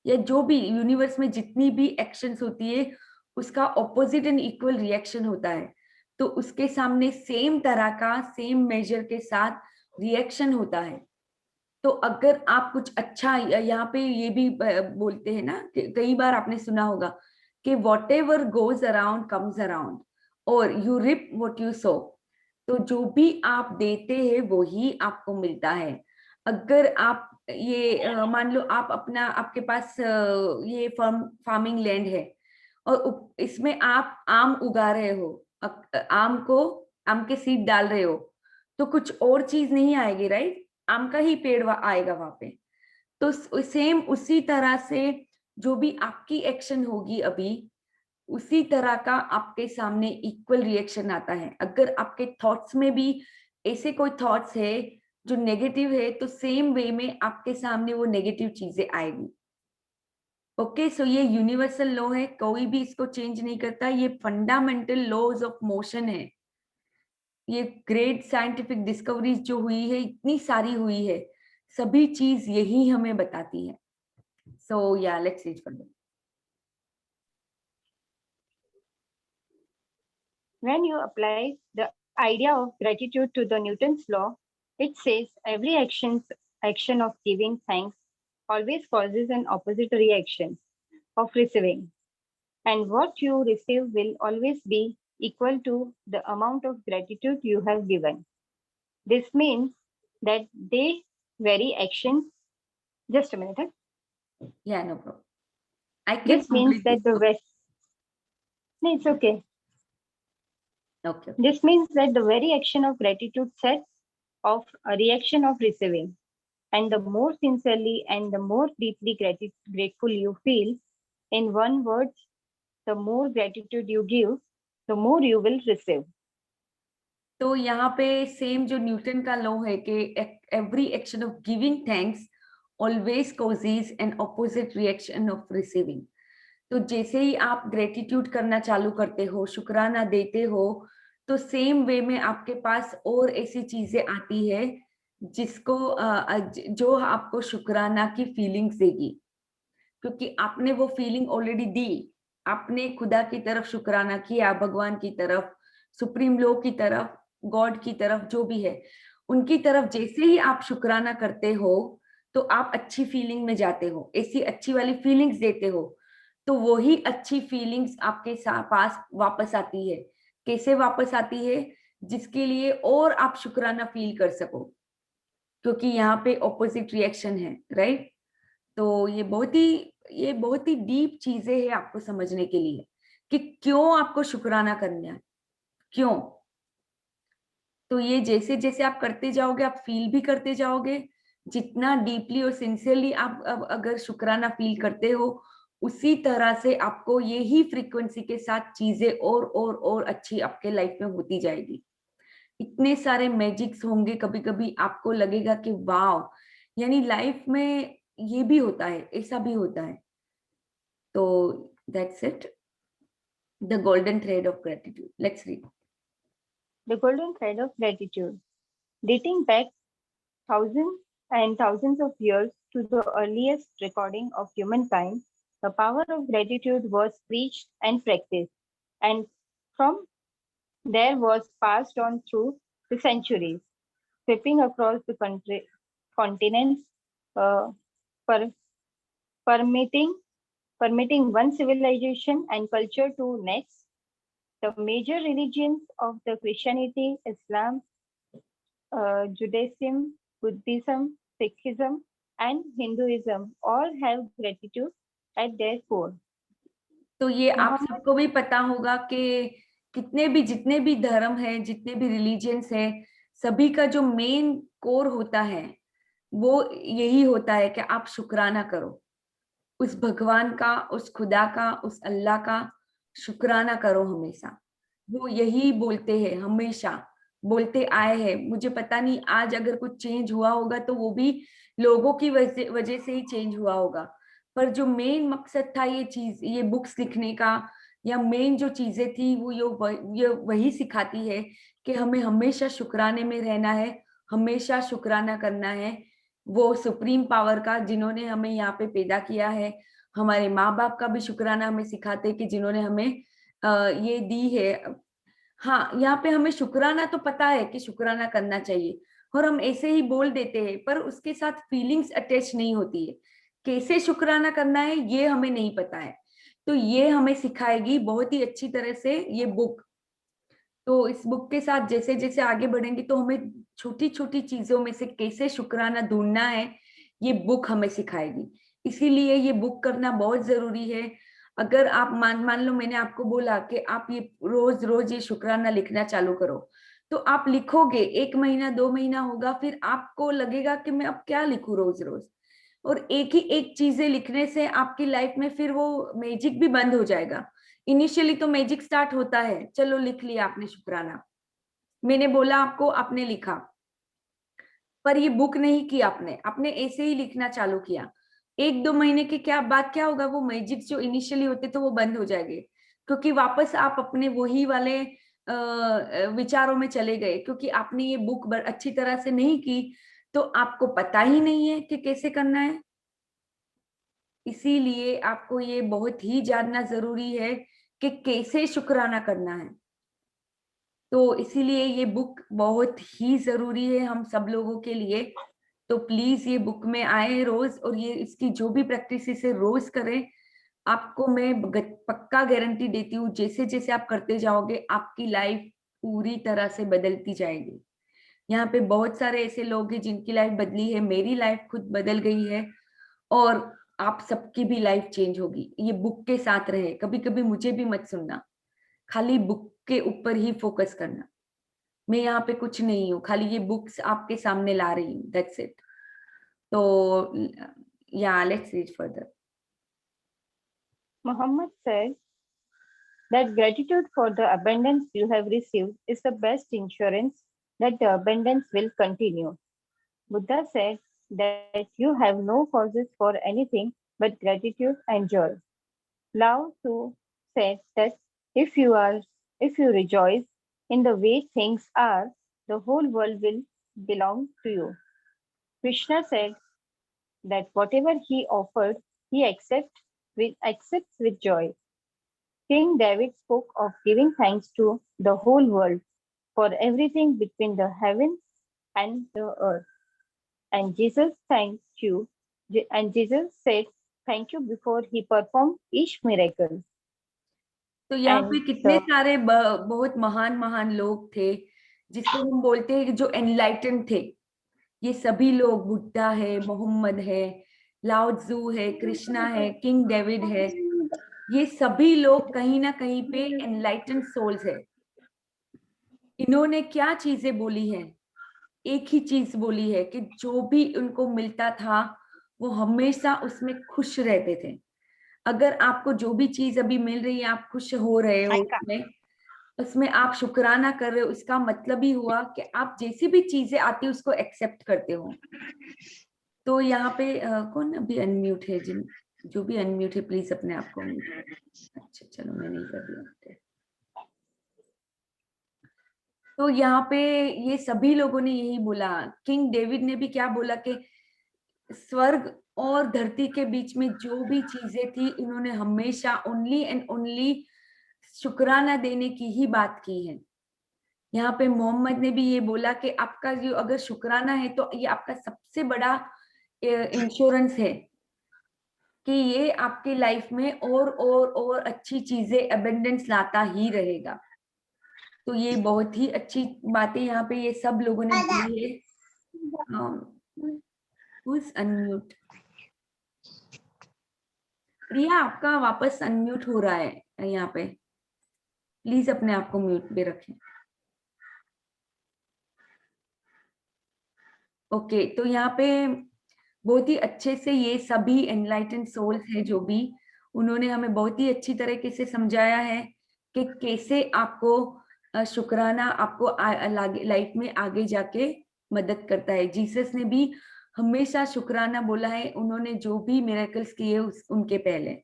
या जो भी यूनिवर्स में जितनी भी एक्शंस होती है, उसका ऑपोजिट एंड इक्वल रिएक्शन होता है। तो उसके सामने सेम तरह का, सेम मेजर के साथ रिएक्शन होता है। तो अगर आप कुछ अच्छा, यहाँ पे ये भी बोलते हैं ना, कई बार आपने सुना होगा कि whatever goes around comes around, और you reap what you sow. तो जो भी आप देते हैं वो ही आपको मिलता है। अगर आप ये मान लो आप अपना, आपके पास ये फार्मिंग लैंड है, और इसमें आप आम उगा रहे हो, आम के सीड डाल रहे हो, तो कुछ और चीज नहीं आएगी, राइट? आम का ही पेड़ आएगा वहां पे। तो सेम उसी तरह से जो भी आपकी एक्शन होगी अभी, उसी तरह का आपके सामने इक्वल रिएक्शन आता है। अगर आपके थॉट्स में भी ऐसे कोई थॉट्स है जो नेगेटिव है, तो सेम वे में आपके सामने वो नेगेटिव चीजें आएगी। ओके, सो ये यूनिवर्सल लॉ है, कोई भी इसको चेंज नहीं करता। ये फंडामेंटल लॉज ऑफ मोशन है। ये ग्रेट साइंटिफिक डिस्कवरीज जो हुई है, इतनी सारी हुई है, सभी चीज यही हमें बताती है। सो या let's read further. When you apply the idea of gratitude to the Newton's law, it says every action of giving thanks always causes an opposite reaction of receiving. And what you receive will always be equal to the amount of gratitude you have given. This means that they very actions. Just a minute. Yeah, no problem. I can This means that the very. No, it's okay. Okay. This means that the very action of gratitude sets off a reaction of receiving. And the more sincerely and the more deeply grateful you feel, in one word, the more gratitude you give, the more you will receive. तो यहाँ पे same जो Newton का law है कि every action of giving thanks always causes an opposite reaction of receiving. तो जैसे ही आप ग्रेटिट्यूड करना चालू करते हो, शुक्राना देते हो, तो सेम वे में आपके पास और ऐसी चीजें आती है जिसको जो आपको शुक्राना की फीलिंग्स देगी, क्योंकि आपने वो फीलिंग ऑलरेडी दी। आपने खुदा की तरफ शुक्राना किया, भगवान की तरफ, सुप्रीम लो की तरफ, गॉड की तरफ, जो भी है उनकी तरफ जैसे ही आप शुक्राना करते हो तो आप अच्छी फीलिंग में जाते हो, ऐसी अच्छी वाली फीलिंग्स देते हो, तो वही अच्छी फीलिंग्स आपके पास वापस आती है। कैसे वापस आती है? जिसके लिए और आप शुक्राना फील कर सको, क्योंकि यहाँ पे ऑपोजिट रिएक्शन है, राइट? तो ये बहुत ही डीप चीजें हैं आपको समझने के लिए कि क्यों आपको शुक्राना करना है, क्यों। तो ये जैसे जैसे आप करते जाओगे आप फील भी करते जाओगे। जितना डीपली और सिंसियरली आप अब अगर शुक्राना फील करते हो, उसी तरह से आपको यही फ्रीक्वेंसी के साथ चीजें और अच्छी आपके लाइफ में होती जाएगी। इतने सारे मैजिक्स होंगे, कभी कभी आपको लगेगा कि वाव, यानी लाइफ में ये भी होता है, ऐसा भी होता है। तो that's it, the golden thread of gratitude. Let's read. The golden thread of gratitude, dating back thousands and thousands of years to the earliest recording of humankind, the power of gratitude was preached and practiced, and from there was passed on through the centuries, sweeping across the continents, uh, per- permitting one civilization and culture to next. The major religions of the Christianity, Islam, Judaism, Buddhism, Sikhism, and Hinduism all have gratitude at their core. तो ये आप मोहम्मद सबको भी पता होगा कि जितने भी धर्म है, जितने भी रिलीजियंस है, सभी का जो मेन कोर होता है वो यही होता है कि आप शुक्राना करो, उस भगवान का, उस खुदा का, उस अल्लाह का शुक्राना करो हमेशा। वो यही बोलते हैं, हमेशा बोलते आए हैं। मुझे पता नहीं आज अगर कुछ चेंज हुआ होगा तो वो भी लोगों की वजह से ही चेंज हुआ होगा, पर जो मेन मकसद था ये बुक्स लिखने का, या मेन जो चीजें थी वो ये वही सिखाती है कि हमें हमेशा शुक्राने में रहना है, हमेशा शुक्राना करना है वो सुप्रीम पावर का, जिन्होंने हमें यहाँ पे पैदा किया है। हमारे माँ बाप का भी शुक्राना हमें सिखाते कि जिन्होंने हमें ये दी है। हाँ, यहाँ पे हमें शुक्राना तो पता है कि शुक्राना करना चाहिए, और हम ऐसे ही बोल देते हैं, पर उसके साथ फीलिंग्स अटैच नहीं होती है। कैसे शुक्राना करना है ये हमें नहीं पता है, तो ये हमें सिखाएगी बहुत ही अच्छी तरह से ये बुक। तो इस बुक के साथ जैसे जैसे आगे बढ़ेंगे तो हमें छोटी छोटी चीजों में से कैसे शुक्राना ढूंढना है ये बुक हमें सिखाएगी। इसीलिए ये बुक करना बहुत जरूरी है। अगर आप मान लो मैंने आपको बोला कि आप ये रोज रोज ये शुक्राना लिखना चालू करो, तो आप लिखोगे, 1 महीना 2 महीना होगा, फिर आपको लगेगा कि मैं अब क्या लिखूं रोज रोज, और एक ही एक चीजें लिखने से आपकी लाइफ में फिर वो मैजिक भी बंद हो जाएगा। इनिशियली तो मैजिक स्टार्ट होता है, चलो लिख लिया आपने शुक्राना, मैंने बोला आपको, आपने लिखा, पर ये बुक नहीं की आपने, आपने ऐसे ही लिखना चालू किया। 1-2 महीने के क्या बाद क्या होगा, वो मैजिक जो इनिशियली होते थे वो बंद हो जाएंगे, क्योंकि वापस आप अपने वही वाले विचारों में चले गए, क्योंकि आपने ये बुक अच्छी तरह से नहीं की, तो आपको पता ही नहीं है कि कैसे करना है। इसीलिए आपको ये बहुत ही जानना जरूरी है कि कैसे शुक्राना करना है। तो इसीलिए ये बुक बहुत ही जरूरी है हम सब लोगों के लिए। तो प्लीज ये बुक में आए रोज, और ये इसकी जो भी प्रैक्टिस इसे रोज करें। आपको मैं पक्का गारंटी देती हूँ, जैसे जैसे आप करते जाओगे आपकी लाइफ पूरी तरह से बदलती जाएगी। यहाँ पे बहुत सारे ऐसे लोग हैं जिनकी लाइफ बदली है, मेरी लाइफ खुद बदल गई है, और आप सबकी भी लाइफ चेंज होगी। ये बुक के साथ रहे, कभी कभी मुझे भी मत सुनना, खाली बुक के ऊपर ही फोकस करना। मैं यहाँ पे कुछ नहीं हूँ, खाली ये बुक्स आपके सामने ला रही हूँ, दैट्स इट। तो या let's read further. Muhammad said that gratitude for the abundance you have received is the best insurance that the abundance will continue. Buddha said that you have no causes for anything but gratitude and joy. Lao Tzu said that if you are if you rejoice in the way things are, the whole world will belong to you. Krishna said that whatever he offered, he accepts with joy. King David spoke of giving thanks to the whole world for everything between the heavens and the earth. And Jesus said thank you before he performed each miracle. तो यहाँ पे And कितने the सारे बहुत महान महान लोग थे जिसको हम बोलते हैं कि जो एनलाइटन थे। ये सभी लोग, बुद्धा है, मोहम्मद है, लाओ त्जू है, कृष्णा है, किंग डेविड है, ये सभी लोग कहीं ना कहीं पे एनलाइटन सोल्स है। इन्होंने क्या चीजें बोली है? एक ही चीज बोली है कि जो भी उनको मिलता था वो हमेशा उसमें खुश रहते थे। अगर आपको जो भी चीज अभी मिल रही है, आप खुश हो रहे हो उसमें आप शुक्राना कर रहे हो, इसका मतलब ही हुआ कि आप जैसी भी चीजें आती है उसको एक्सेप्ट करते हो। तो यहाँ पे कौन अभी अनम्यूट है? जो भी अनम्यूट है प्लीज अपने आप को म्यूट करें। अच्छा चलो, मैं नहीं कर दिया। तो यहाँ पे ये सभी लोगों ने यही बोला। किंग डेविड ने भी क्या बोला कि स्वर्ग और धरती के बीच में जो भी चीजें थी, इन्होंने हमेशा ओनली एंड ओनली शुक्राना देने की ही बात की है। यहाँ पे मोहम्मद ने भी ये बोला कि आपका जो अगर शुक्राना है तो ये आपका सबसे बड़ा इंश्योरेंस है कि ये आपकी लाइफ में और अच्छी चीजें एबेंडेंस लाता ही रहेगा। तो ये बहुत ही अच्छी बातें यहाँ पे ये सब लोगों ने बोली है। अनम्यूट प्रिया, आपका वापस अनम्यूट हो रहा है यहाँ पे, प्लीज अपने आप को म्यूट पे रखें। ओके, तो यहाँ पे बहुत ही अच्छे से ये सभी एनलाइटन सोल्स है जो भी, उन्होंने हमें बहुत ही अच्छी तरीके से समझाया है कि कैसे आपको शुक्राना आपको लाइफ में आगे जाके मदद करता है। जीसस ने भी हमेशा शुक्राना बोला है, उन्होंने जो भी मिरेकल्स किए उनके पहले।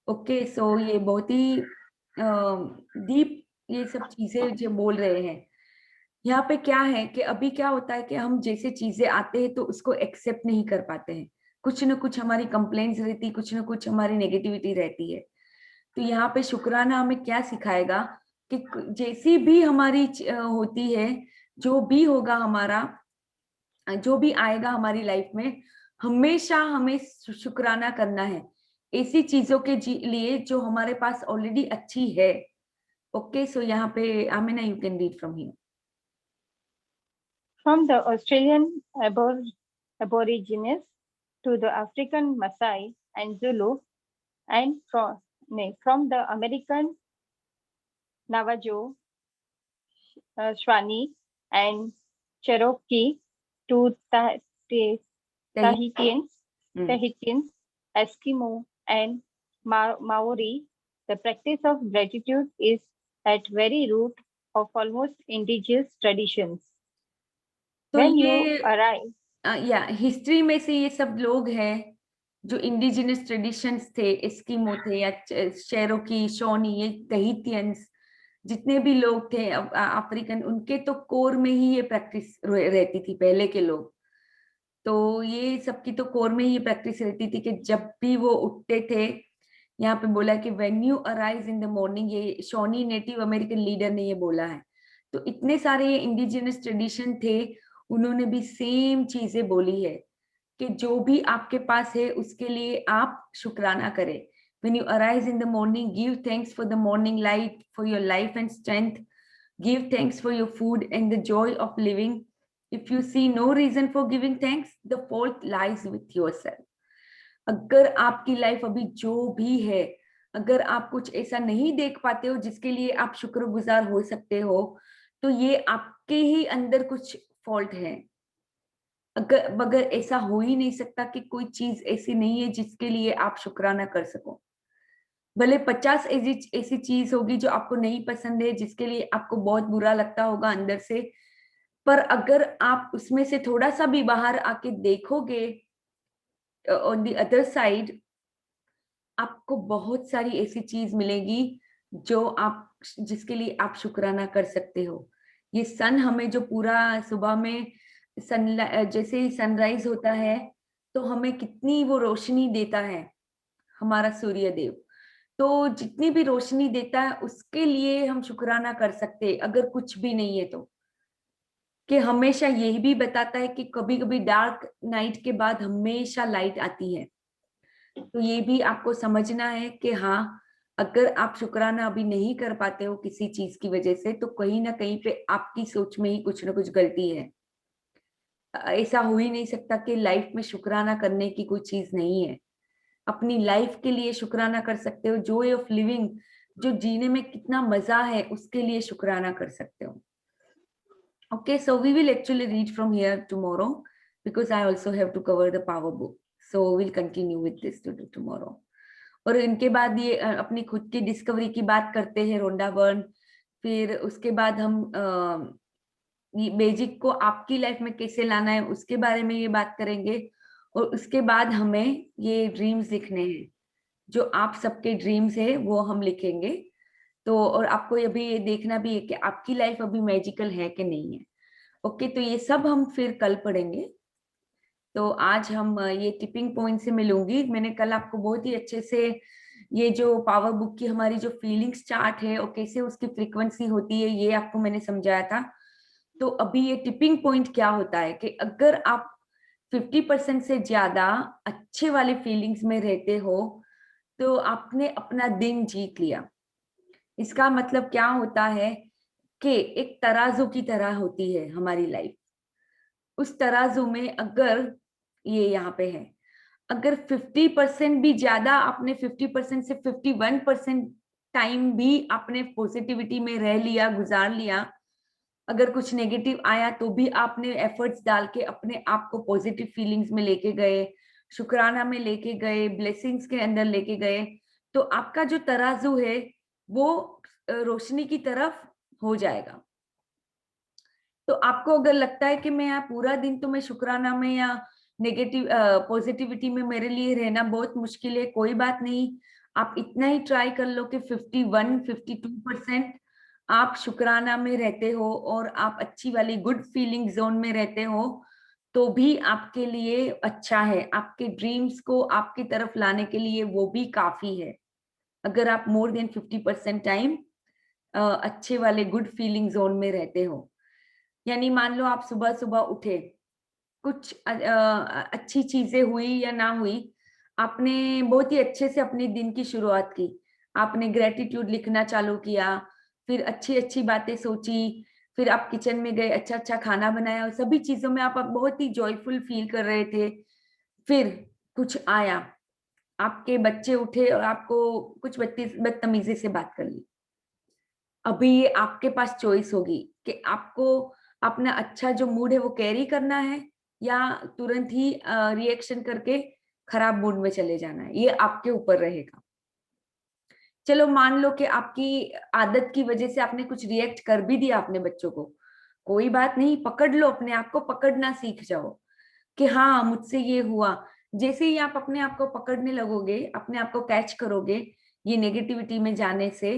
ओके, सो ये बहुत ही डीप ये सब चीजें जो बोल रहे हैं। यहाँ पे क्या है कि अभी क्या होता है कि हम जैसे चीजें आते हैं तो उसको एक्सेप्ट नहीं कर पाते हैं। कुछ ना कुछ हमारी कंप्लेंट्स रहती, कुछ ना कुछ हमारी नेगेटिविटी रहती है। तो यहाँ पे शुक्राना हमें क्या सिखाएगा कि जैसी भी हमारी होती है, जो भी होगा हमारा, जो भी आएगा हमारी लाइफ में, हमेशा हमें शुक्राना करना है ऐसी चीजों के लिए जो हमारे पास ऑलरेडी अच्छी है। ओके, सो यहाँ पे Amina, you can read from here. From the Australian Aborigines to the African Maasai and Zulu, and from the American Navajo, Shawnee, and Cherokee to Tahitians, Eskimo, and Maori, the practice of gratitude is at very root of almost indigenous traditions. तो When ये you arrive, history में से ये सब लोग हैं जो indigenous traditions थे, एस्किमो थे या शेरोकी, शोनी, ये तहीतियंस, जितने भी लोग थे अफ्रीकन, उनके तो कोर में ही ये प्रैक्टिस रहती थी पहले के लोग। तो ये सबकी तो कोर में ही प्रैक्टिस रहती थी कि जब भी वो उठते थे, यहाँ पे बोला कि when you arise in the morning, ये शोनी नेटिव अमेरिकन लीडर ने ये बोला है। तो इतने सारे ये इंडिजिनस ट्रेडिशन थे, उन्होंने भी सेम चीजें बोली है कि जो भी आपके पास है उसके लिए आप शुक्राना करें। When you arise in the morning, give thanks for the morning light, for your life and strength. Give thanks for your food and the joy of living. If you see no reason for giving thanks, the fault lies with yourself. अगर आपकी life अभी जो भी है, अगर आप कुछ ऐसा नहीं देख पाते हो जिसके लिए आप शुक्रगुजार हो सकते हो, तो ये आपके ही अंदर कुछ फॉल्ट है। अगर ऐसा हो ही नहीं सकता कि कोई चीज ऐसी नहीं है जिसके लिए आप शुक्राना कर सको। भले 50 ऐसी चीज होगी जो आपको नहीं पसंद है, जिसके लिए आपको बहुत बुरा लगता होगा अंदर से, पर अगर आप उसमें से थोड़ा सा भी बाहर आके देखोगे ऑन द अदर साइड, आपको बहुत सारी ऐसी चीज मिलेगी जो आप जिसके लिए आप शुक्राना कर सकते हो। ये सन हमें जो पूरा सुबह में जैसे ही सनराइज होता है तो हमें कितनी वो रोशनी देता है हमारा सूर्य देव। तो जितनी भी रोशनी देता है उसके लिए हम शुक्राना कर सकते हैं, अगर कुछ भी नहीं है तो। कि हमेशा यही भी बताता है कि कभी कभी डार्क नाइट के बाद हमेशा लाइट आती है। तो ये भी आपको समझना है कि हाँ, अगर आप शुक्राना अभी नहीं कर पाते हो किसी चीज की वजह से, तो कहीं ना कहीं पे आपकी सोच में ही कुछ ना कुछ गलती है। ऐसा हो ही नहीं सकता कि लाइफ में शुक्राना करने की कोई चीज नहीं है। अपनी लाइफ के लिए शुक्राना कर सकते हो, जॉय ऑफ लिविंग, जो जीने में कितना मजा है उसके लिए शुक्राना कर सकते हो। Okay, so we will actually read from here tomorrow because I also have to cover the power book. So we'll continue with this tomorrow. और इनके बाद ये अपनी खुद की डिस्कवरी की बात करते हैं रोंडा बर्न। फिर उसके बाद हम ये बेजिक को आपकी लाइफ में कैसे लाना है उसके बारे में ये बात करेंगे। और उसके बाद हमें ये ड्रीम्स लिखने हैं, जो आप सबके ड्रीम्स है वो हम लिखेंगे। तो और आपको अभी ये देखना भी है कि आपकी लाइफ अभी मैजिकल है कि नहीं है। ओके, तो ये सब हम फिर कल पढ़ेंगे। तो आज हम ये टिपिंग पॉइंट से मिलूंगी। मैंने कल आपको बहुत ही अच्छे से ये जो पावर बुक की हमारी जो फीलिंग्स चार्ट है और कैसे उसकी फ्रीक्वेंसी होती है ये आपको मैंने समझाया था। तो अभी ये टिपिंग पॉइंट क्या होता है कि अगर आप 50% से ज्यादा अच्छे वाले फीलिंग्स में रहते हो तो आपने अपना दिन जीत लिया। इसका मतलब क्या होता है कि एक तराजू की तरह होती है हमारी लाइफ। उस तराजू में अगर ये यहाँ पे है, अगर 50% भी ज्यादा आपने 50% से 51% टाइम भी आपने पॉजिटिविटी में रह लिया, गुजार लिया, अगर कुछ नेगेटिव आया तो भी आपने एफर्ट्स डाल के अपने आप को पॉजिटिव फीलिंग्स में लेके गए, शुक्राना में लेके गए, ब्लेसिंग्स के अंदर लेके गए, तो आपका जो तराजू है वो रोशनी की तरफ हो जाएगा। तो आपको अगर लगता है कि मैं यहाँ पूरा दिन तो मैं शुक्राना में या नेगेटिव पॉजिटिविटी में मेरे लिए रहना बहुत मुश्किल है, कोई बात नहीं। आप इतना ही ट्राई कर लो कि 51-52% आप शुक्राना में रहते हो और आप अच्छी वाली गुड फीलिंग जोन में रहते हो, तो भी आपके लिए अच्छा है। आपके ड्रीम्स को आपकी तरफ लाने के लिए वो भी काफी है, अगर आप मोर देन 50% टाइम अच्छे वाले गुड फीलिंग जोन में रहते हो। यानी मान लो आप सुबह सुबह उठे, कुछ अच्छी चीजें हुई या ना हुई, आपने बहुत ही अच्छे से अपने दिन की शुरुआत की, आपने ग्रेटिट्यूड लिखना चालू किया, फिर अच्छी अच्छी बातें सोची, फिर आप किचन में गए, अच्छा अच्छा खाना बनाया और सभी चीजों में आप बहुत ही जॉयफुल फील कर रहे थे। फिर कुछ आया, आपके बच्चे उठे और आपको कुछ बदतमीजी से बात कर ली। अभी ये आपके पास चॉइस होगी कि आपको अपना अच्छा जो मूड है वो कैरी करना है या तुरंत ही रिएक्शन करके खराब मूड में चले जाना है, ये आपके ऊपर रहेगा। चलो मान लो कि आपकी आदत की वजह से आपने कुछ रिएक्ट कर भी दिया अपने बच्चों को, कोई बात नहीं, पकड़ लो, अपने आप को पकड़ना सीख जाओ कि हाँ मुझसे ये हुआ। जैसे ही आप अपने आप को पकड़ने लगोगे, अपने आप को कैच करोगे ये नेगेटिविटी में जाने से,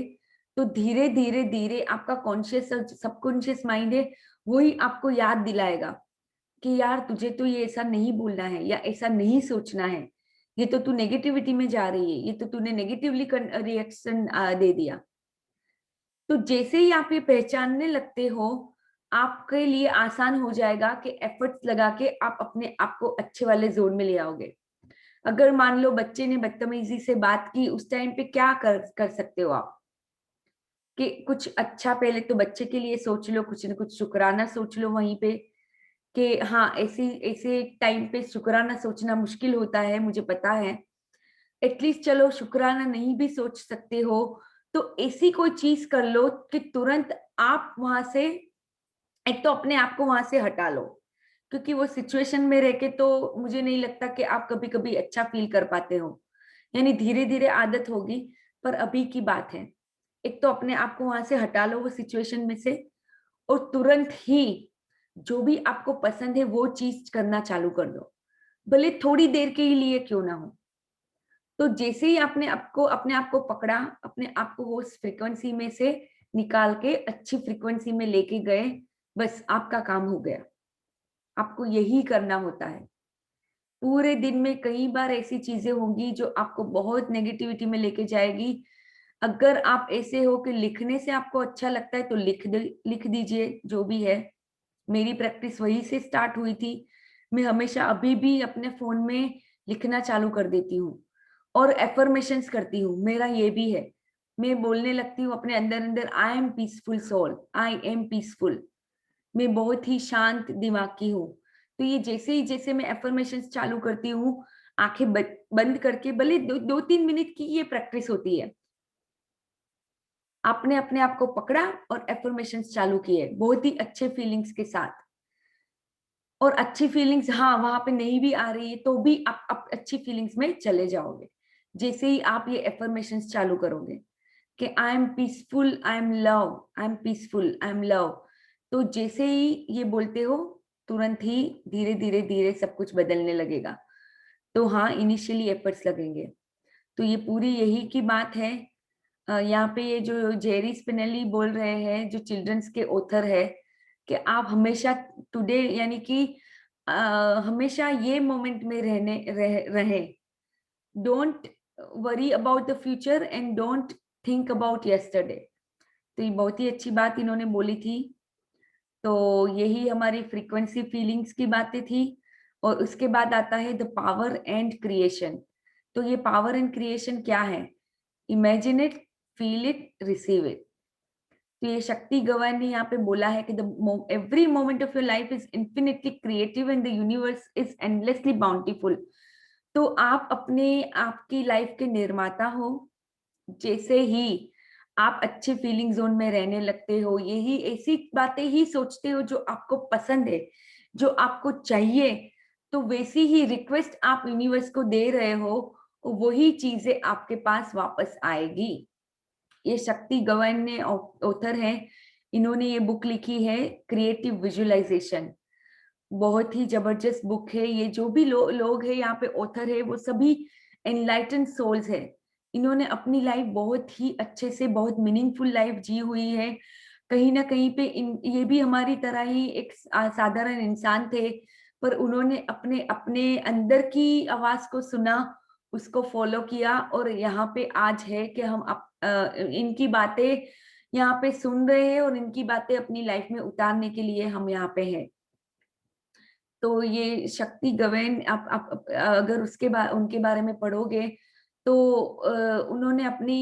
तो धीरे धीरे धीरे आपका कॉन्शियस और सबकॉन्शियस माइंड है वही आपको याद दिलाएगा कि यार तुझे तो ये ऐसा नहीं बोलना है या ऐसा नहीं सोचना है, ये तो तू नेगेटिविटी में जा रही है, ये तो तूने नेगेटिवली रिएक्शन दे दिया। तो जैसे ही आप ये पहचानने लगते हो, आपके लिए आसान हो जाएगा कि एफर्ट्स लगा के आप अपने आप को अच्छे वाले जोन में ले आओगे। अगर मान लो बच्चे ने बदतमीजी से बात की, उस टाइम पे क्या कर सकते हो आप कि कुछ अच्छा, पहले तो बच्चे के लिए सोच लो, कुछ न कुछ शुक्राना सोच लो वहीं पे कि हाँ ऐसे ऐसे टाइम पे शुक्राना सोचना मुश्किल होता है, मुझे पता है। एटलीस्ट चलो शुक्राना नहीं भी सोच सकते हो तो ऐसी कोई चीज कर लो कि तुरंत आप वहां से एक तो अपने आप को वहां से हटा लो, क्योंकि वो सिचुएशन में रह के तो मुझे नहीं लगता कि आप कभी कभी अच्छा फील कर पाते हो। यानी धीरे धीरे आदत होगी, पर अभी की बात है, एक तो अपने आप को वहां से हटा लो वो सिचुएशन में से, और तुरंत ही जो भी आपको पसंद है वो चीज करना चालू कर दो, भले थोड़ी देर के लिए क्यों ना हो। तो जैसे ही आपने अपने आप को पकड़ा, अपने आप को वो फ्रीक्वेंसी में से निकाल के अच्छी फ्रीक्वेंसी में लेके गए, बस आपका काम हो गया। आपको यही करना होता है। पूरे दिन में कई बार ऐसी चीजें होंगी जो आपको बहुत नेगेटिविटी में लेके जाएगी। अगर आप ऐसे हो कि लिखने से आपको अच्छा लगता है तो लिख दीजिए जो भी है। मेरी प्रैक्टिस वही से स्टार्ट हुई थी। मैं हमेशा अभी भी अपने फोन में लिखना चालू कर देती हूँ और एफर्मेशंस करती हूँ। मेरा ये भी है, मैं बोलने लगती हूँ अपने अंदर अंदर, I am peaceful soul, I am peaceful. मैं बहुत ही शांत दिमाग की हूँ। तो ये जैसे मैं एफर्मेशंस चालू करती हूँ, आंखें बंद करके, भले 2-3 मिनट की ये प्रैक्टिस होती है, आपने अपने आप को पकड़ा और एफर्मेशंस चालू किए बहुत ही अच्छे फीलिंग्स के साथ। और अच्छी फीलिंग्स हाँ वहां पे नहीं भी आ रही है तो भी आप अच्छी फीलिंग्स में चले जाओगे जैसे ही आप ये एफर्मेशंस चालू करोगे कि आई am peaceful, I am love, I am peaceful, I am love. तो जैसे ही ये बोलते हो तुरंत ही धीरे धीरे धीरे सब कुछ बदलने लगेगा। तो हाँ, इनिशियली एफर्ट्स लगेंगे। तो ये पूरी यही की बात है। यहाँ पे ये जो जेरी स्पिनेली बोल रहे हैं, जो चिल्ड्रंस के ऑथर है, कि आप हमेशा टुडे यानी कि हमेशा ये मोमेंट में रहे। Don't worry about the future and don't think about yesterday. तो ये बहुत ही अच्छी बात इन्होंने बोली थी। तो यही हमारी फ्रीक्वेंसी फीलिंग्स की बातें थी। और उसके बाद आता है द पावर एंड क्रिएशन। तो ये पावर एंड क्रिएशन क्या है? Imagine it, feel it, receive it. तो ये शक्ति गवान ने यहाँ पे बोला है कि the every moment of your life is infinitely creative and the universe is endlessly bountiful. तो आप अपने आपकी लाइफ के निर्माता हो। जैसे ही आप अच्छे फीलिंग जोन में रहने लगते हो, यही ऐसी बातें ही सोचते हो जो आपको पसंद है, जो आपको चाहिए, तो वैसी ही रिक्वेस्ट आप यूनिवर्स को दे रहे हो, वही चीजें आपके पास वापस आएगी। ये शक्ति गवान ने ऑथर है, इन्होंने ये बुक लिखी है क्रिएटिव विजुअलाइजेशन। बहुत ही जबरदस्त बुक है ये। जो भी लोग हैं यहाँ पे ऑथर है, वो सभी एनलाइटन सोल्स है। इन्होंने अपनी लाइफ बहुत ही अच्छे से, बहुत मीनिंगफुल लाइफ जी हुई है। कहीं ना कहीं पे ये भी हमारी तरह ही एक साधारण इंसान थे, पर उन्होंने अपने अपने अंदर की आवाज को सुना, उसको फॉलो किया, और यहाँ पे आज है कि हम इनकी बातें यहाँ पे सुन रहे हैं और इनकी बातें अपनी लाइफ में उतारने के लिए हम यहाँ पे हैं। तो ये शक्ति गवेन, आप अगर उनके बारे में पढ़ोगे तो उन्होंने अपनी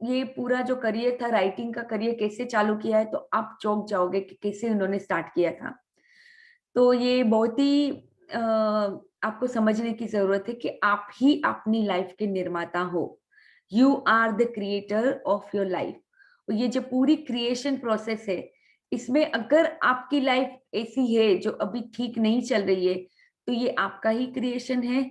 ये पूरा जो करियर था, राइटिंग का करियर कैसे चालू किया है, तो आप चौंक जाओगे कि कैसे उन्होंने स्टार्ट किया था। तो ये बहुत ही आपको समझने की जरूरत है कि आप ही अपनी लाइफ के निर्माता हो। You are the creator of your life. ये जो पूरी क्रिएशन प्रोसेस है, इसमें अगर आपकी लाइफ ऐसी है जो अभी ठीक नहीं चल रही है, तो ये आपका ही क्रिएशन है।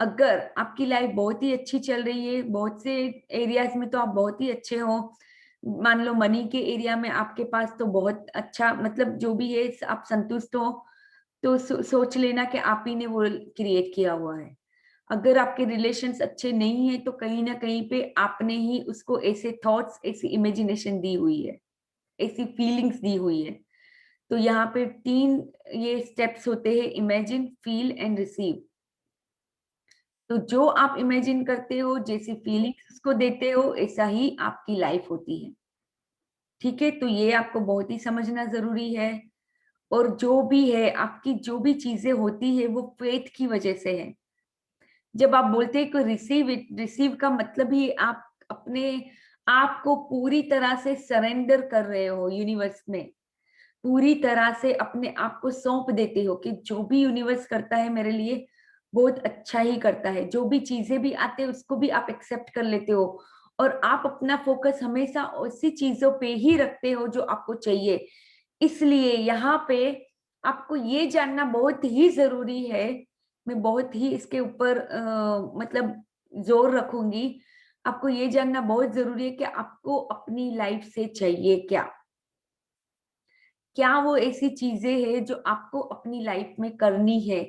अगर आपकी लाइफ बहुत ही अच्छी चल रही है, बहुत से एरियाज में तो आप बहुत ही अच्छे हो, मान लो मनी के एरिया में आपके पास तो बहुत अच्छा, मतलब जो भी है आप संतुष्ट हो, तो सोच लेना कि आप ही ने वो क्रिएट किया हुआ है। अगर आपके रिलेशंस अच्छे नहीं है, तो कहीं ना कहीं पे आपने ही उसको ऐसे थॉट्स, ऐसी इमेजिनेशन दी हुई है, ऐसी फीलिंग्स दी हुई है। तो यहाँ पे 3 ये स्टेप्स होते हैं, इमेजिन, फील एंड रिसीव। तो जो आप इमेजिन करते हो, जैसी फीलिंग्स उसको देते हो, ऐसा ही आपकी लाइफ होती है। ठीक है, तो ये आपको बहुत ही समझना जरूरी है। और जो भी है, आपकी जो भी चीजें होती है, वो फेथ की वजह से है। जब आप बोलते हैं कि रिसीव इट, रिसीव का मतलब ही आप अपने आप को पूरी तरह से सरेंडर कर रहे हो यूनिवर्स में, पूरी तरह से अपने आप को सौंप देते हो कि जो भी यूनिवर्स करता है मेरे लिए बहुत अच्छा ही करता है। जो भी चीजें भी आते हैं उसको भी आप एक्सेप्ट कर लेते हो, और आप अपना फोकस हमेशा उसी चीजों पे ही रखते हो जो आपको चाहिए। इसलिए यहाँ पे आपको ये जानना बहुत ही जरूरी है, मैं बहुत ही इसके ऊपर मतलब जोर रखूंगी। आपको ये जानना बहुत जरूरी है कि आपको अपनी लाइफ से चाहिए क्या। क्या वो ऐसी चीजें हैं जो आपको अपनी लाइफ में करनी है,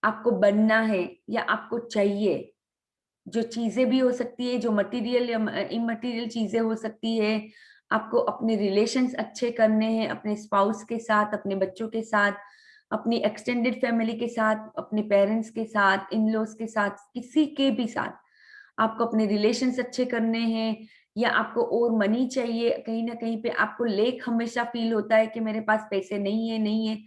आपको बनना है, या आपको चाहिए। जो चीजें भी हो सकती है, जो मटेरियल या इमटेरियल चीजें हो सकती है। आपको अपने रिलेशंस अच्छे करने हैं अपने स्पाउस के साथ, अपने बच्चों के साथ, अपनी एक्सटेंडेड फैमिली के साथ, अपने पेरेंट्स के साथ, इन लॉज के साथ, किसी के भी साथ आपको अपने रिलेशंस अच्छे करने हैं, या आपको और मनी चाहिए, कहीं ना कहीं पे आपको लेक हमेशा फील होता है कि मेरे पास पैसे नहीं है।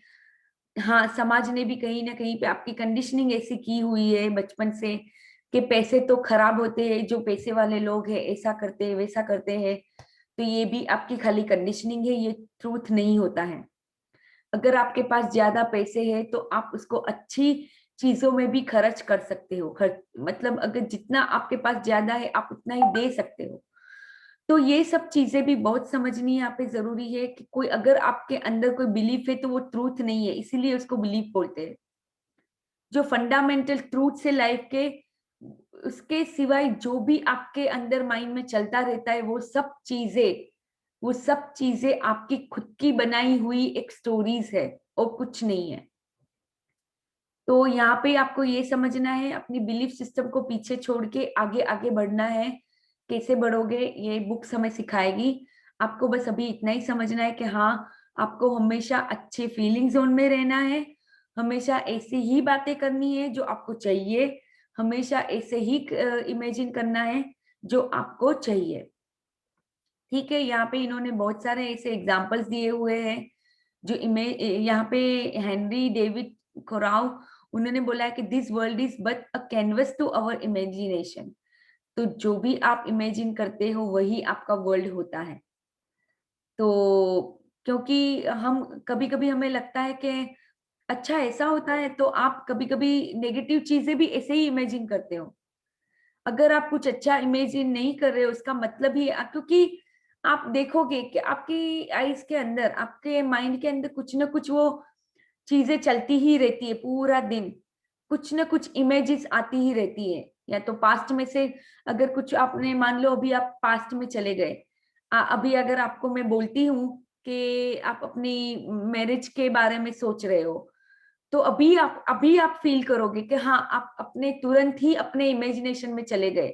हाँ, समाज ने भी कहीं ना कहीं पे आपकी कंडीशनिंग ऐसी की हुई है बचपन से कि पैसे तो खराब होते हैं, जो पैसे वाले लोग हैं ऐसा करते हैं वैसा करते हैं। तो ये भी आपकी खाली कंडीशनिंग है, ये ट्रूथ नहीं होता है। अगर आपके पास ज्यादा पैसे है तो आप उसको अच्छी चीजों में भी खर्च कर सकते हो। मतलब अगर जितना आपके पास ज्यादा है आप उतना ही दे सकते हो। तो ये सब चीजें भी बहुत समझनी यहाँ पे जरूरी है कि कोई अगर आपके अंदर कोई बिलीफ है तो वो ट्रूथ नहीं है, इसीलिए उसको बिलीफ बोलते हैं। जो फंडामेंटल ट्रूथ से लाइफ के, उसके सिवाय जो भी आपके अंदर माइंड में चलता रहता है वो सब चीजें आपकी खुद की बनाई हुई एक स्टोरीज है और कुछ नहीं है। तो यहाँ पे आपको ये समझना है, अपनी बिलीफ सिस्टम को पीछे छोड़ के आगे आगे बढ़ना है। कैसे बढ़ोगे ये बुक्स हमें सिखाएगी। आपको बस अभी इतना ही समझना है कि हाँ, आपको हमेशा अच्छे फीलिंग जोन में रहना है, हमेशा ऐसी ही बातें करनी है जो आपको चाहिए, हमेशा ऐसे ही इमेजिन करना है जो आपको चाहिए। ठीक है, यहाँ पे इन्होंने बहुत सारे ऐसे एग्जाम्पल्स दिए हुए हैं जो यहाँ पे हेनरी डेविड कोराव, उन्होंने बोला है कि this world is but a canvas to our imagination. तो जो भी आप इमेजिन करते हो वही आपका वर्ल्ड होता है। तो क्योंकि हम कभी कभी हमें लगता है कि अच्छा ऐसा होता है, तो आप कभी कभी नेगेटिव चीजें भी ऐसे ही इमेजिन करते हो। अगर आप कुछ अच्छा इमेजिन नहीं कर रहे हो उसका मतलब ही क्योंकि आप देखोगे कि आपकी आईज के अंदर, आपके माइंड के अंदर कुछ ना कुछ वो चीजें चलती ही रहती है पूरा दिन, कुछ ना कुछ इमेजेस आती ही रहती है। या तो पास्ट में से अगर कुछ आपने, मान लो अभी आप पास्ट में चले गए, अभी अगर आपको मैं बोलती हूँ कि आप अपनी मैरिज के बारे में सोच रहे हो, तो अभी आप फील करोगे कि हाँ, आप अपने तुरंत ही अपने इमेजिनेशन में चले गए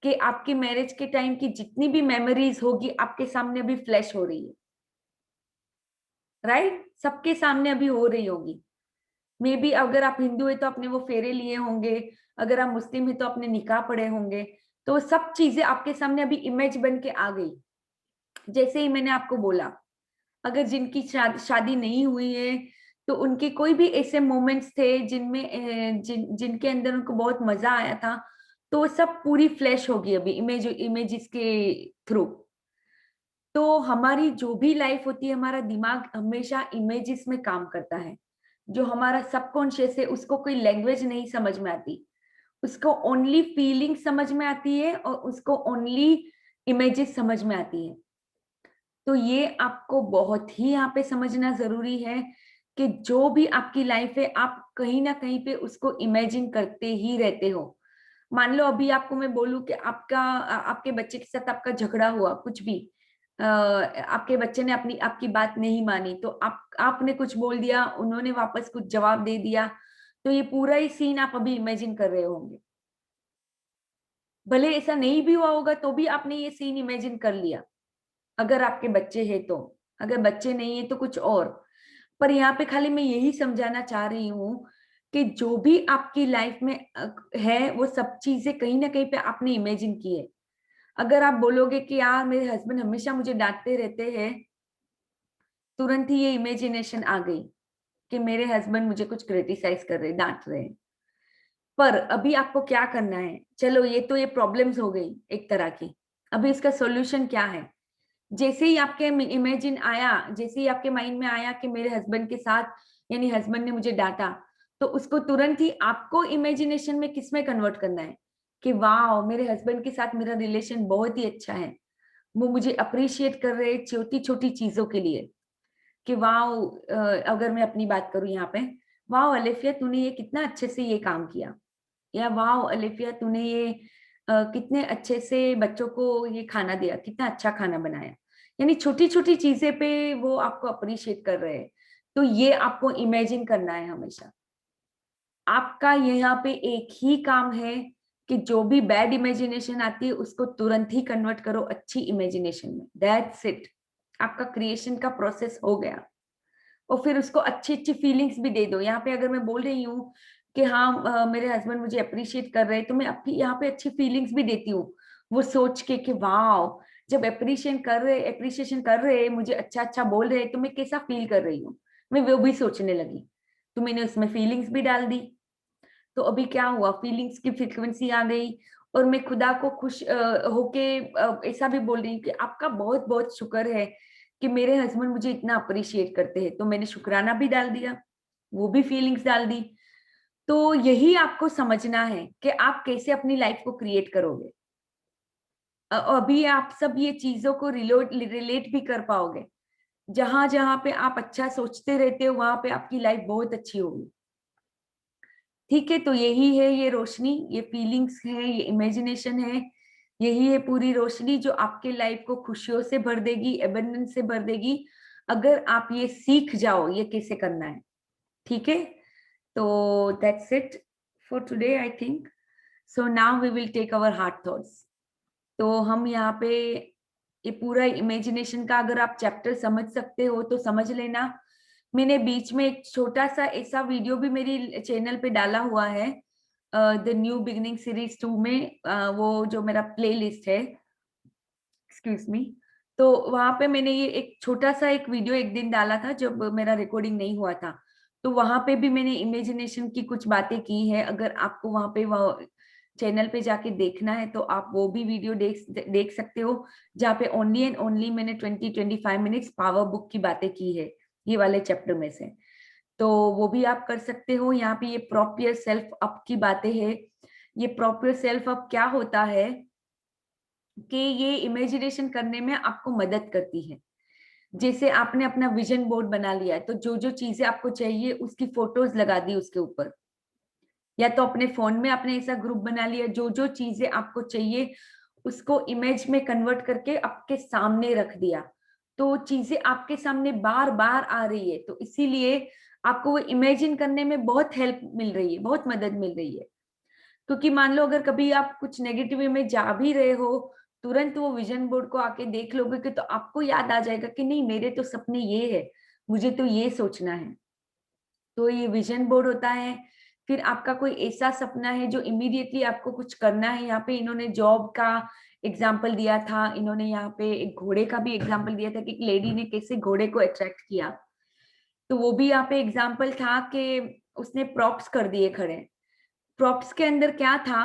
कि आपकी मैरिज के टाइम की जितनी भी मेमोरीज होगी आपके सामने अभी फ्लैश हो रही है। राइट, सबके सामने अभी हो रही होगी। मे बी अगर आप हिंदू है तो आपने वो फेरे लिए होंगे, अगर आप मुस्लिम है तो आपने निकाह पढ़े होंगे। तो सब चीजें आपके सामने अभी इमेज बन के आ गई। जैसे ही मैंने आपको बोला, अगर जिनकी शादी नहीं हुई है तो उनके कोई भी ऐसे मोमेंट्स थे जिनमें जिनके अंदर उनको बहुत मजा आया था, तो वो सब पूरी फ्लैश होगी अभी इमेजेस के थ्रू। तो हमारी जो भी लाइफ होती है, हमारा दिमाग हमेशा इमेजेस में काम करता है। जो हमारा सबकॉन्शियस है उसको कोई लैंग्वेज नहीं समझ में आती, उसको ओनली फीलिंग समझ में आती है और उसको ओनली इमेजेस समझ में आती है। तो ये आपको बहुत ही यहाँ पे समझना जरूरी है कि जो भी आपकी लाइफ है आप कहीं ना कहीं पे उसको इमेजिन करते ही रहते हो। मान लो अभी आपको मैं बोलूं कि आपके बच्चे के साथ आपका झगड़ा हुआ, कुछ भी आपके बच्चे ने आपकी बात नहीं मानी, तो आपने कुछ बोल दिया, उन्होंने वापस कुछ जवाब दे दिया, तो ये पूरा ही सीन आप अभी इमेजिन कर रहे होंगे। भले ऐसा नहीं भी हुआ होगा तो भी आपने ये सीन इमेजिन कर लिया, अगर आपके बच्चे हैं तो। अगर बच्चे नहीं है तो कुछ और। पर यहाँ पे खाली मैं यही समझाना चाह रही हूँ कि जो भी आपकी लाइफ में है वो सब चीजें कहीं ना कहीं पे आपने इमेजिन की है। अगर आप बोलोगे कि यार मेरे हस्बैंड हमेशा मुझे डांटते रहते हैं, तुरंत ही ये इमेजिनेशन आ गई कि मेरे हस्बैंड मुझे कुछ क्रिटिसाइज कर रहे, डांट रहे हैं। पर अभी आपको क्या करना है, चलो ये प्रॉब्लम्स हो गई एक तरह की, अभी इसका सॉल्यूशन क्या है। जैसे ही आपके इमेजिन आया, जैसे ही आपके माइंड में आया कि मेरे हस्बैंड के साथ, यानी हस्बैंड ने मुझे डांटा, तो उसको तुरंत ही आपको इमेजिनेशन में किस में कन्वर्ट करना है कि वाह, मेरे हस्बैंड के साथ मेरा रिलेशन बहुत ही अच्छा है, वो मुझे अप्रिशिएट कर रहे हैं छोटी छोटी चीजों के लिए। कि वाह, अगर मैं अपनी बात करूं यहाँ पे, वाह अलिफिया तूने ये कितना अच्छे से ये काम किया, या वाह अलिफिया तूने ये कितने अच्छे से बच्चों को ये खाना दिया, कितना अच्छा खाना बनाया। यानी छोटी छोटी चीजें पे वो आपको अप्रिशिएट कर रहे हैं। तो ये आपको इमेजिन करना है हमेशा। आपका यहाँ पे एक ही काम है कि जो भी बैड इमेजिनेशन आती है उसको तुरंत ही कन्वर्ट करो अच्छी इमेजिनेशन में। दैट्स इट, आपका क्रिएशन का प्रोसेस हो गया। और फिर उसको अच्छी अच्छी फीलिंग्स भी दे दो। यहाँ पे अगर मैं बोल रही हूँ कि हाँ मेरे हस्बैंड मुझे अप्रिशिएट कर रहे हैं, तो मैं अपनी यहाँ पे अच्छी फीलिंग्स भी देती हूँ, वो सोच के कि वाह, जब एप्रिशिएशन कर रहे मुझे अच्छा अच्छा बोल रहे, तो मैं कैसा फील कर रही हूँ, मैं वो भी सोचने लगी। तो मैंने उसमें फीलिंग्स भी डाल दी। तो अभी क्या हुआ, फीलिंग्स की फ्रिक्वेंसी आ गई, और मैं खुदा को खुश होके ऐसा भी बोल रही हूँ कि आपका बहुत बहुत शुक्र है कि मेरे हस्बैंड मुझे इतना अप्रिशिएट करते हैं। तो मैंने शुक्राना भी डाल दिया, वो भी फीलिंग्स डाल दी। तो यही आपको समझना है कि आप कैसे अपनी लाइफ को क्रिएट करोगे। अभी आप सब ये चीजों को रिलेट भी कर पाओगे। जहां जहां पे आप अच्छा सोचते रहते हो, वहां पे आपकी लाइफ बहुत अच्छी होगी। ठीक है, तो यही है ये रोशनी, ये फीलिंग्स है, ये इमेजिनेशन है, यही है पूरी रोशनी जो आपके लाइफ को खुशियों से भर देगी, एबंडेंस से भर देगी, अगर आप ये सीख जाओ ये कैसे करना है। ठीक है, तो that's it for today I think. So now we will take our heart thoughts. तो हम यहाँ पे ये पूरा इमेजिनेशन का अगर आप चैप्टर समझ सकते हो तो समझ लेना। मैंने बीच में एक छोटा सा ऐसा वीडियो भी मेरी चैनल पे डाला हुआ है, द न्यू बिगिनिंग सीरीज 2 में, वो जो मेरा प्ले लिस्ट है, एक्सक्यूज मी। तो वहां पे मैंने ये एक छोटा सा एक वीडियो एक दिन डाला था जब मेरा रिकॉर्डिंग नहीं हुआ था। तो वहां पे भी मैंने इमेजिनेशन की कुछ बातें की है। अगर आपको वहां पे वो चैनल पे जाके देखना है तो आप वो भी वीडियो देख सकते हो, जहाँ पे ओनली एंड ओनली मैंने 20-25 मिनट्स पावर बुक की बातें की है, ये वाले चैप्टर में से। तो वो भी आप कर सकते हो। यहाँ पे ये प्रॉपर सेल्फ अप की बातें है। ये प्रॉपर सेल्फ अप क्या होता है कि ये इमेजिनेशन करने में आपको मदद करती है। जैसे आपने अपना विजन बोर्ड बना लिया है, तो जो जो चीजें आपको चाहिए उसकी फोटोज लगा दी उसके ऊपर, या तो अपने फोन में आपने ऐसा ग्रुप बना लिया, जो जो चीजें आपको चाहिए उसको इमेज में कन्वर्ट करके आपके सामने रख दिया, तो चीजें आपके सामने बार बार आ रही है। तो इसीलिए आपको वो इमेजिन करने में बहुत हेल्प मिल रही है, बहुत मदद मिल रही है। क्योंकि मान लो अगर कभी आप कुछ नेगेटिव में जा भी रहे हो, तुरंत वो विजन बोर्ड को आके देख लोगे कि तो आपको याद आ जाएगा कि नहीं, मेरे तो सपने ये है, मुझे तो ये सोचना है। तो ये विजन बोर्ड होता है। फिर आपका कोई ऐसा सपना है जो इमीडिएटली आपको कुछ करना है। यहाँ पे इन्होंने जॉब का एग्जाम्पल दिया था, इन्होंने यहाँ पे एक घोड़े का भी एग्जाम्पल दिया था कि एक लेडी ने कैसे घोड़े को अट्रैक्ट किया। तो वो भी यहाँ पे एग्जाम्पल था कि उसने प्रॉप्स कर दिए खड़े। प्रॉप्स के अंदर क्या था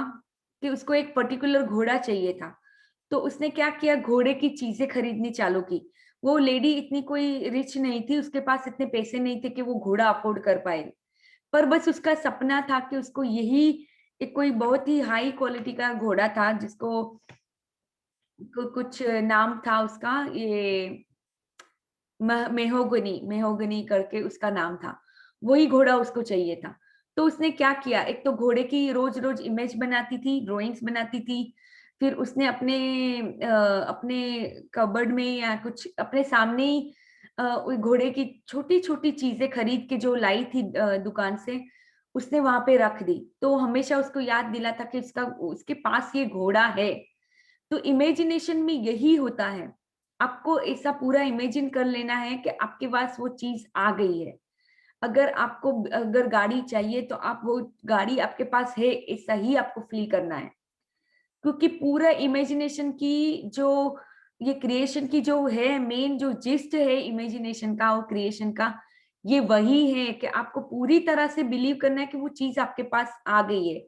कि उसको एक पर्टिकुलर घोड़ा चाहिए था। तो उसने क्या किया, घोड़े की चीजें खरीदनी चालू की। वो लेडी इतनी कोई रिच नहीं थी, उसके पास इतने पैसे नहीं थे कि वो घोड़ा अफोर्ड कर पाए, पर बस उसका सपना था कि उसको यही एक कोई बहुत ही हाई क्वालिटी का घोड़ा था, जिसको कुछ नाम था उसका, ये मेहोगनी मेहोगनी करके उसका नाम था। वही घोड़ा उसको चाहिए था। तो उसने क्या किया, एक तो घोड़े की रोज रोज इमेज बनाती थी, ड्राइंग्स बनाती थी। फिर उसने अपने कबर्ड में या कुछ अपने सामने ही घोड़े की छोटी छोटी चीजें खरीद के जो लाई थी दुकान से, उसने वहां पे रख दी। तो हमेशा उसको याद दिला था कि उसके पास ये घोड़ा है। तो इमेजिनेशन में यही होता है, आपको ऐसा पूरा इमेजिन कर लेना है कि आपके पास वो चीज आ गई है। अगर गाड़ी चाहिए तो आप वो गाड़ी आपके पास है, ऐसा ही आपको फील करना है। क्योंकि पूरा इमेजिनेशन की जो ये क्रिएशन की जो है मेन जो जिस्ट है इमेजिनेशन का और क्रिएशन का, ये वही है कि आपको पूरी तरह से बिलीव करना है कि वो चीज आपके पास आ गई है।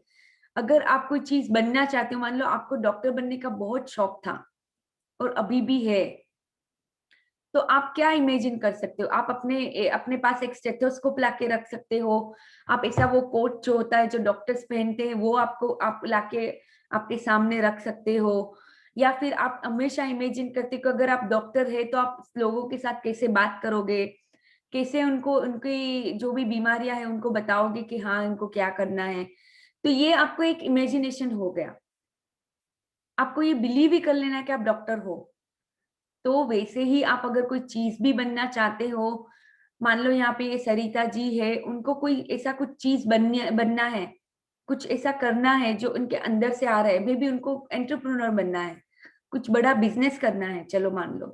अगर आप कोई चीज बनना चाहते हो, मान लो आपको डॉक्टर बनने का बहुत शौक था और अभी भी है, तो आप क्या इमेजिन कर सकते हो, आप अपने अपने पास एक स्टेथोस्कोप लाके रख सकते हो। आप ऐसा वो कोट जो होता है जो डॉक्टर्स पहनते हैं, वो आप लाके आपके सामने रख सकते हो। या फिर आप हमेशा इमेजिन करते हो कि अगर आप डॉक्टर है तो आप लोगों के साथ कैसे बात करोगे, कैसे उनको उनकी जो भी बीमारियां हैं उनको बताओगे कि हाँ इनको क्या करना है। तो ये आपको एक इमेजिनेशन हो गया। आपको ये बिलीव ही कर लेना है कि आप डॉक्टर हो। तो वैसे ही आप अगर कोई चीज भी बनना चाहते हो, मान लो यहाँ पे ये सरिता जी है, उनको कोई ऐसा कुछ चीज बनना है, कुछ ऐसा करना है जो उनके अंदर से आ रहा है, मे बी उनको एंटरप्रेन्योर बनना है, कुछ बड़ा बिजनेस करना है, चलो मान लो।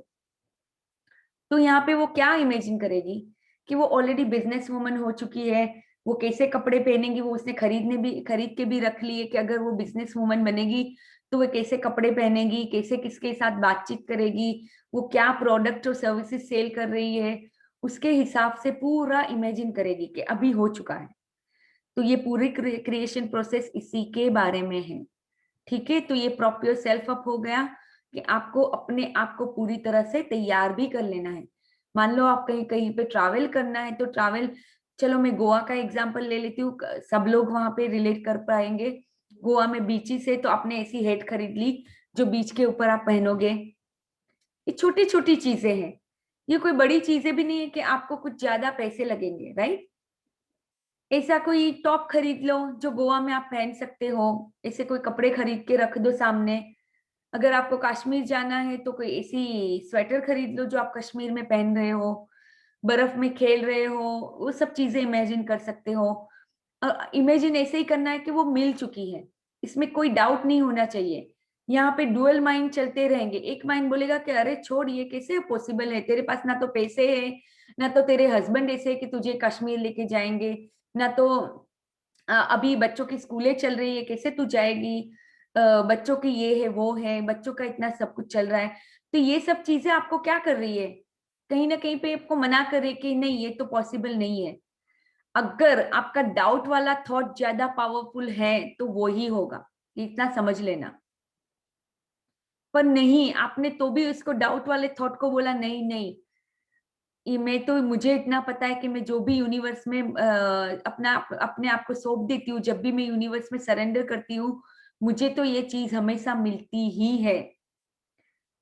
तो यहाँ पे वो क्या इमेजिन करेगी कि वो ऑलरेडी बिजनेस वुमन हो चुकी है, वो कैसे कपड़े पहनेंगी वो उसने खरीद के भी रख लिए कि अगर वो बिजनेस वुमन बनेगी तो वो कैसे कपड़े पहनेगी, कैसे किसके साथ बातचीत करेगी, वो क्या प्रोडक्ट और सर्विसेज सेल कर रही है, उसके हिसाब से पूरा इमेजिन करेगी कि अभी हो चुका है। तो ये पूरी क्रिएशन प्रोसेस इसी के बारे में है। ठीक है, तो ये प्रॉप योर सेल्फ अप हो गया कि आपको अपने आप को पूरी तरह से तैयार भी कर लेना है। मान लो आप कहीं कहीं पे ट्रैवल करना है तो ट्रैवल, चलो मैं गोवा का एग्जांपल ले लेती हूँ, सब लोग वहां पे रिलेट कर पाएंगे। गोवा में बीचेस है तो आपने ऐसी हेट खरीद ली जो बीच के ऊपर आप पहनोगे। ये छोटी छोटी चीजें हैं, ये कोई बड़ी चीजें भी नहीं है कि आपको कुछ ज्यादा पैसे लगेंगे, राइट। ऐसा कोई टॉप खरीद लो जो गोवा में आप पहन सकते हो, ऐसे कोई कपड़े खरीद के रख दो सामने। अगर आपको कश्मीर जाना है तो कोई ऐसी स्वेटर खरीद लो जो आप कश्मीर में पहन रहे हो, बर्फ में खेल रहे हो, वो सब चीजें इमेजिन कर सकते हो। इमेजिन ऐसे ही करना है कि वो मिल चुकी है, इसमें कोई डाउट नहीं होना चाहिए। यहाँ पे डुअल माइंड चलते रहेंगे। एक माइंड बोलेगा कि अरे छोड़, ये कैसे पॉसिबल है, तेरे पास ना तो पैसे है, ना तो तेरे हस्बैंड ऐसे है कि तुझे कश्मीर लेके जाएंगे, ना तो अभी बच्चों की स्कूलें चल रही है, कैसे तू जाएगी, बच्चों की ये है वो है, बच्चों का इतना सब कुछ चल रहा है। तो ये सब चीजें आपको क्या कर रही है, कहीं ना कहीं पे आपको मना कर रही है कि नहीं ये तो पॉसिबल नहीं है। अगर आपका डाउट वाला थॉट ज्यादा पावरफुल है तो वो ही होगा, इतना समझ लेना। पर नहीं, आपने तो भी उसको डाउट वाले थॉट को बोला नहीं नहीं, ये मैं तो, मुझे इतना पता है कि मैं जो भी यूनिवर्स में अपने आप को सौंप देती हूँ, जब भी मैं यूनिवर्स में सरेंडर करती हूँ, मुझे तो ये चीज हमेशा मिलती ही है।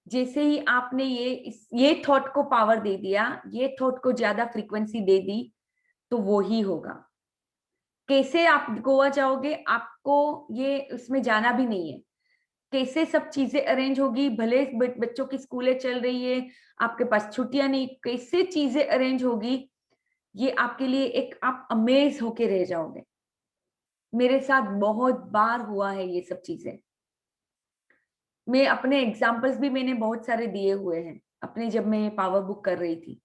जैसे ही आपने ये थॉट को पावर दे दिया, ये थॉट को ज्यादा फ्रीक्वेंसी दे दी, तो वो ही होगा। कैसे आप गोवा जाओगे, आपको ये उसमें जाना भी नहीं है, कैसे सब चीजें अरेंज होगी, भले बच्चों की स्कूलें चल रही है, आपके पास छुट्टियां नहीं, कैसे चीजें अरेंज होगी, ये आपके लिए एक, आप अमेज होके रह जाओगे। मेरे साथ बहुत बार हुआ है ये सब चीजें। मैं अपने एग्जाम्पल्स भी मैंने बहुत सारे दिए हुए हैं अपने, जब मैं पावर बुक कर रही थी।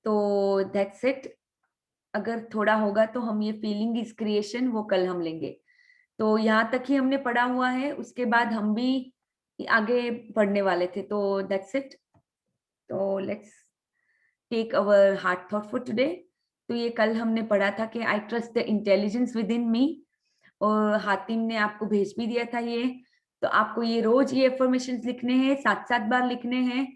तो दैट्स इट। अगर थोड़ा होगा तो हम ये फीलिंग इज क्रिएशन वो कल हम लेंगे। तो यहाँ तक ही हमने पढ़ा हुआ है, उसके बाद हम भी आगे पढ़ने वाले थे। तो दैट्स इट। तो let's take our heart thought for today. तो ये कल हमने पढ़ा था कि I trust the intelligence within me, और हातिम ने आपको भेज भी दिया था ये। तो आपको ये रोज ये एफर्मेशन लिखने हैं, 7-7 बार लिखने हैं।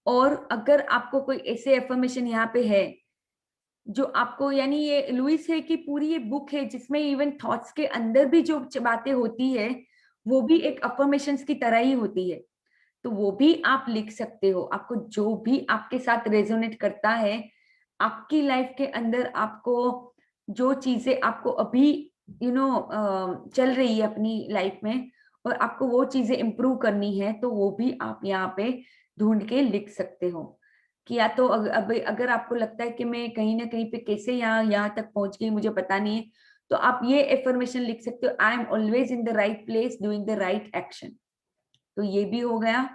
और अगर आपको कोई ऐसे एफर्मेशन यहाँ पे है जो आपको, यानी ये लुइस है कि पूरी ये बुक है जिसमें इवन थॉट्स के अंदर भी जो बातें होती है वो भी एक अफर्मेशंस की तरह ही होती है। तो वो भी आप लिख सकते हो, आपको जो भी आपके साथ रेजोनेट करता है आपकी लाइफ के अंदर, आपको जो चीजें आपको अभी चल रही है अपनी लाइफ में, और आपको वो चीजें इंप्रूव करनी है, तो वो भी आप यहाँ पे ढूंढ के लिख सकते हो। कि या तो अगर आपको लगता है कि मैं कहीं ना कहीं पे कैसे यहाँ तक पहुंच गई मुझे पता नहीं है, तो आप ये एफर्मेशन लिख सकते हो, I am always in the right place doing the right action. तो ये भी हो गया।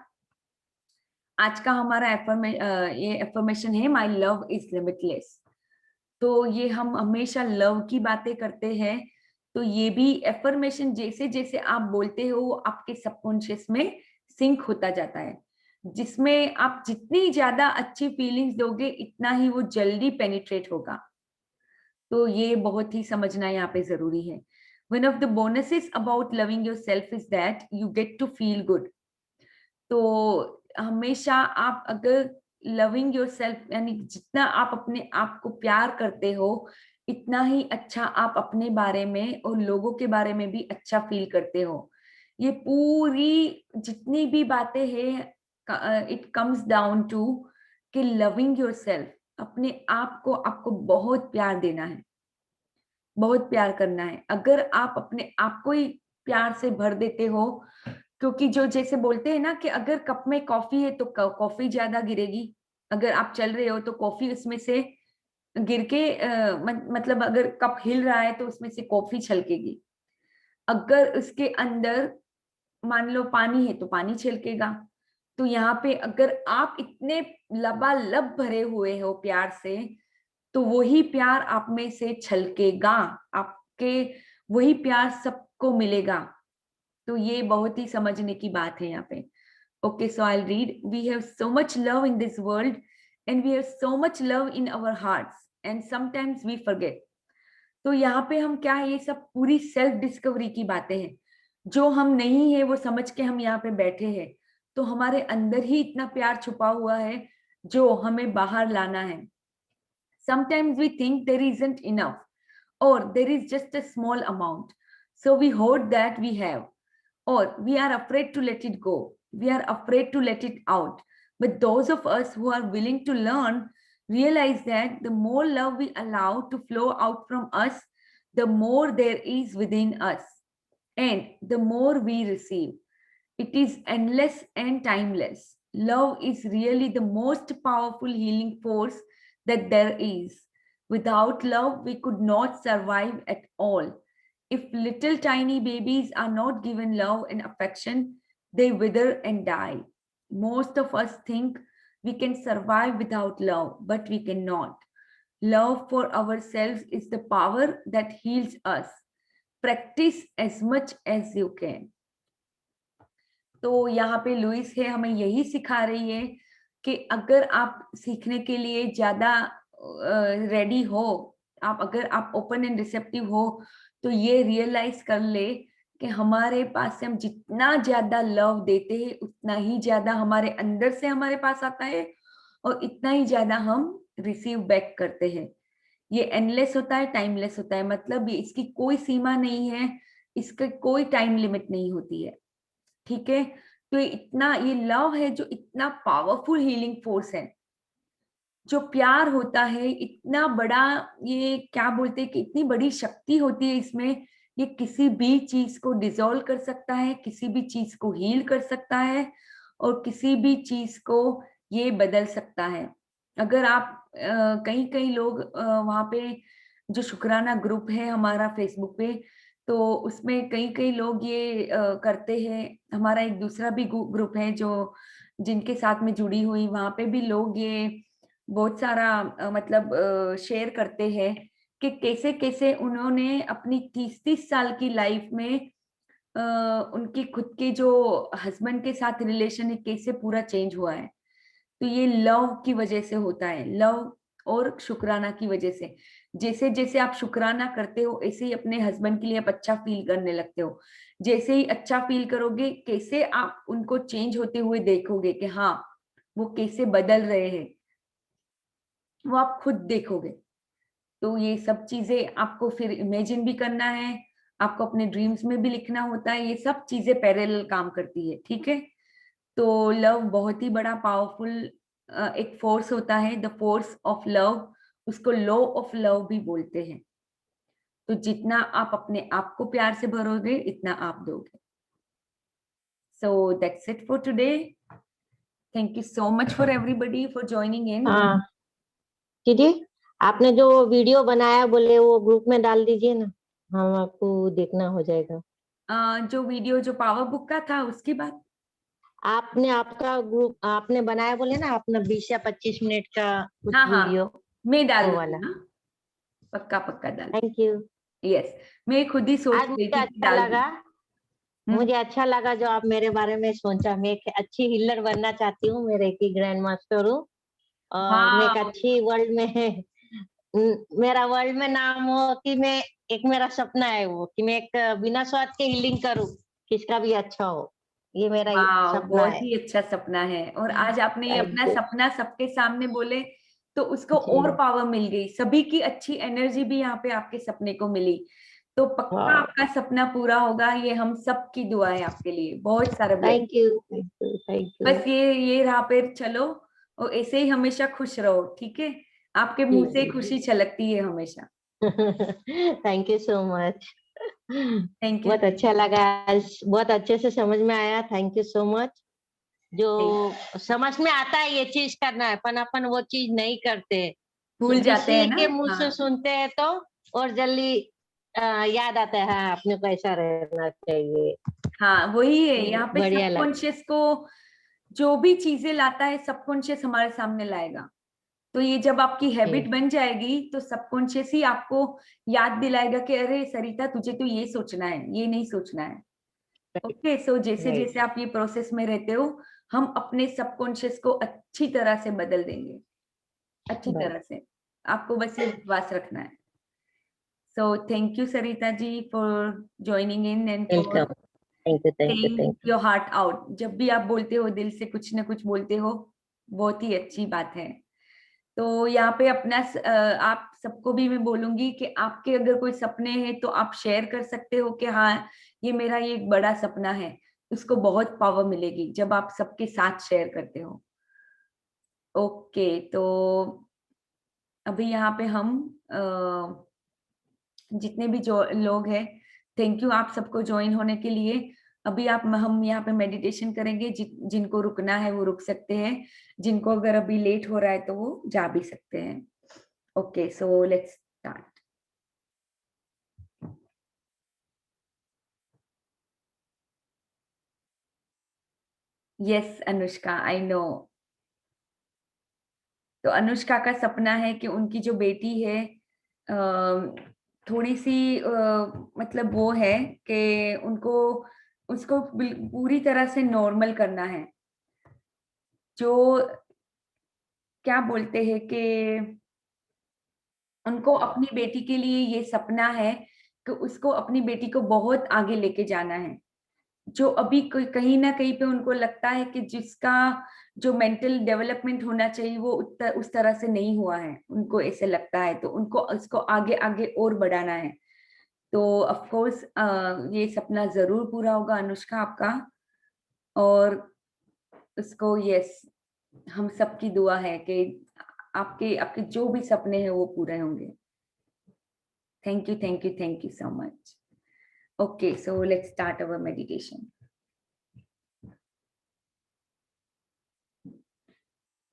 आज का हमारा ये एफर्मेशन है, माई लव इज लिमिटलेस। तो ये हम हमेशा लव की बातें करते हैं, तो ये भी एफर्मेशन जैसे जैसे आप बोलते हो वो आपके सबकॉन्शियस में सिंक होता जाता है, जिसमें आप जितनी ज्यादा अच्छी फीलिंग्स दोगे इतना ही वो जल्दी पेनिट्रेट होगा। तो ये बहुत ही समझना यहाँ पे जरूरी है। One of the bonuses about loving yourself is that you get to feel good. तो हमेशा आप अगर लविंग योर सेल्फ, यानी जितना आप अपने आप को प्यार करते हो इतना ही अच्छा आप अपने बारे में और लोगों के बारे में भी अच्छा फील करते हो। ये पूरी जितनी भी बातें हैं, इट कम्स डाउन टू कि लविंग योर सेल्फ, अपने आप को आपको बहुत प्यार देना है, बहुत प्यार करना है। अगर आप अपने आप को ही प्यार से भर देते हो, क्योंकि जो जैसे बोलते हैं ना कि अगर कप में कॉफी है तो कॉफी ज्यादा गिरेगी, अगर आप चल रहे हो तो कॉफी उसमें से गिर के मतलब अगर कप हिल रहा है तो उसमें से कॉफी छलकेगी। अगर उसके अंदर मान लो पानी है तो पानी छलकेगा। तो यहाँ पे अगर आप इतने लबालब भरे हुए हो प्यार से, तो वही प्यार आप में से छलकेगा, आपके वही प्यार सबको मिलेगा। तो ये बहुत ही समझने की बात है यहाँ पे। Okay, so I'll read. We have so much love in this world and we have so much love in our hearts and sometimes we forget. तो यहाँ पे हम क्या है, ये सब पूरी सेल्फ डिस्कवरी की बातें हैं। जो हम नहीं है वो समझ के हम यहाँ पे बैठे हैं, तो हमारे अंदर ही इतना प्यार छुपा हुआ है जो हमें बाहर लाना है। Sometimes we think there isn't enough or there is just a small amount, so we hoard that we have, or we are afraid to let it go. We are afraid to let it out. But those of us who are willing to learn realize that the more love we allow to flow out from us, the more there is within us, and the more we receive. It is endless and timeless. Love is really the most powerful healing force that there is. Without love, we could not survive at all. If little tiny babies are not given love and affection, they wither and die. Most of us think we can survive without love, but we cannot. Love for ourselves is the power that heals us. Practice as much as you can. तो यहाँ पे Louis है हमें यही सिखा रही है कि अगर आप सीखने के लिए ज्यादा रेडी हो, अगर आप ओपन एंड रिसेप्टिव हो, तो ये रियलाइज कर ले कि हमारे पास से हम जितना ज्यादा लव देते हैं उतना ही ज्यादा हमारे अंदर से हमारे पास आता है और इतना ही ज्यादा हम रिसीव बैक करते हैं। ये एंडलेस होता है, टाइमलेस होता है, मतलब इसकी कोई सीमा नहीं है, इसका कोई टाइम लिमिट नहीं होती है। ठीक है, तो ये लव है जो इतना पावरफुल हीलिंग फोर्स है। जो प्यार होता है इतना बड़ा, ये क्या बोलते हैं कि इतनी बड़ी शक्ति होती है इसमें, ये किसी भी चीज को डिसॉल्व कर सकता है, किसी भी चीज को हील कर सकता है और किसी भी चीज को ये बदल सकता है। अगर आप कई लोग वहां पे जो शुक्राना ग्रुप है हमारा फेसबुक पे, तो उसमें कई लोग ये करते हैं। हमारा एक दूसरा भी ग्रुप है जो जिनके साथ में जुड़ी हुई, वहां पे भी लोग ये बहुत सारा मतलब शेयर करते हैं कि कैसे कैसे उन्होंने अपनी 30 साल की लाइफ में उनकी खुद के जो हस्बैंड के साथ रिलेशन है कैसे पूरा चेंज हुआ है। तो ये लव की वजह से होता है, लव और शुक्राना की वजह से। जैसे जैसे आप शुक्राना करते हो ऐसे ही अपने हस्बैंड के लिए आप अच्छा फील करने लगते हो। जैसे ही अच्छा फील करोगे, कैसे आप उनको चेंज होते हुए देखोगे कि हाँ वो कैसे बदल रहे हैं, वो आप खुद देखोगे। तो ये सब चीजें आपको फिर इमेजिन भी करना है, आपको अपने ड्रीम्स में भी लिखना होता है, ये सब चीजें पैरेलल काम करती है। ठीक है, तो लव बहुत ही बड़ा पावरफुल एक फोर्स होता है, द फोर्स ऑफ लव, उसको लॉ ऑफ लव भी बोलते हैं। तो जितना आप अपने आप को प्यार से भरोगे इतना आप दोगे। So that's it for today. Thank you so much for everybody for joining in. हाँ दीदी, आपने जो वीडियो बनाया बोले वो ग्रुप में डाल दीजिए ना, हम आपको देखना हो जाएगा। जो वीडियो जो पावर बुक का था उसकी बात आपने आपका ग्रुप आपने बनाया बोले ना, अपना 20 या 25 मिनट का कुछ हाँ वीडियो मैं डाल वो वाला। पक्का डाल। Thank you. यस, मैं खुद ही सोच आज रही मुझे थी कि अच्छा डाल लगा, दूं। मुझे अच्छा लगा जो आप मेरे बारे में सोचा। मैं एक अच्छी हीलर बनना चाहती हूँ, मैं रेकी ग्रैंड मास्टर हूँ और मैं एक वाह, अच्छी वर्ल्ड में मेरा वर्ल्ड में नाम हो कि मैं एक, मेरा सपना है वो कि मैं एक बिना स्वार्थ के हीलिंग करूं, किसका भी अच्छा हो, ये मेरा वाह, सपना बहुत है। ही अच्छा सपना है। और आज आपने ये थैंक अपना यू सपना सबके सामने बोले तो उसको और जी। पावर मिल गई, सभी की अच्छी एनर्जी भी यहाँ पे आपके सपने को मिली। तो पक्का वाह, आपका सपना पूरा होगा, ये हम सब की दुआ है आपके लिए। बहुत सारा bless. Thank you thank you thank you. बस ये राह पे चलो और ऐसे ही हमेशा खुश रहो। ठीक है, आपके जी मुंह से जी खुशी छलकती है हमेशा। Thank you so much. Thank you. बहुत अच्छा लगा आज, बहुत अच्छे से समझ में आया। Thank you so much. जो समझ में आता है ये चीज करना है, पर अपन वो चीज नहीं करते, भूल जाते हैं किसी ना। के मुंह से हाँ सुनते हैं तो और जल्दी याद आता है, हाँ अपने को ऐसा रहना चाहिए। हाँ, वही है तो यहाँ पे बढ़िया लगा। सबकॉन्शियस को जो भी चीजें लाता है सबकॉन्शियस हमारे सामने लाएगा। तो ये जब आपकी हैबिट बन जाएगी तो सबकॉन्शियस ही आपको याद दिलाएगा कि अरे सरिता तुझे तो ये सोचना है, ये नहीं सोचना है। ओके, सो जैसे जैसे आप ये प्रोसेस में रहते हो, हम अपने सबकॉन्शियस को अच्छी तरह से बदल देंगे, अच्छी तरह से। आपको बस ये विश्वास रखना है। So thank you Sarita ji for joining in and for saying your heart out। जब भी आप बोलते हो दिल से कुछ ना कुछ बोलते हो, बहुत ही अच्छी बात है। तो यहाँ पे अपना आप सबको भी मैं बोलूंगी कि आपके अगर कोई सपने हैं तो आप शेयर कर सकते हो कि हाँ ये मेरा ये एक बड़ा सपना है। उसको बहुत पावर मिलेगी जब आप सबके साथ शेयर करते हो। ओके, तो अभी यहाँ पे हम जितने भी जो लोग हैं, थैंक यू आप सबको ज्वाइन होने के लिए। अभी हम यहाँ पे मेडिटेशन करेंगे। जिनको रुकना है वो रुक सकते हैं, जिनको अगर अभी लेट हो रहा है तो वो जा भी सकते हैं। Okay, so let's start. Yes Anushka, I know. तो अनुष्का का सपना है कि उनकी जो बेटी है थोड़ी सी मतलब वो है कि उनको उसको पूरी तरह से नॉर्मल करना है। जो क्या बोलते हैं कि उनको अपनी बेटी के लिए ये सपना है कि उसको अपनी बेटी को बहुत आगे लेके जाना है। जो अभी कहीं ना कहीं पे उनको लगता है कि जिसका जो मेंटल डेवलपमेंट होना चाहिए वो उस तरह से नहीं हुआ है, उनको ऐसे लगता है। तो उनको उसको आगे आगे और बढ़ाना है। तो ऑफ कोर्स ये सपना जरूर पूरा होगा अनुष्का आपका। और उसको यस, हम सबकी दुआ है कि आपके आपके जो भी सपने हैं वो पूरे होंगे। Thank you, thank you, thank you so much. Okay, so let's start our meditation.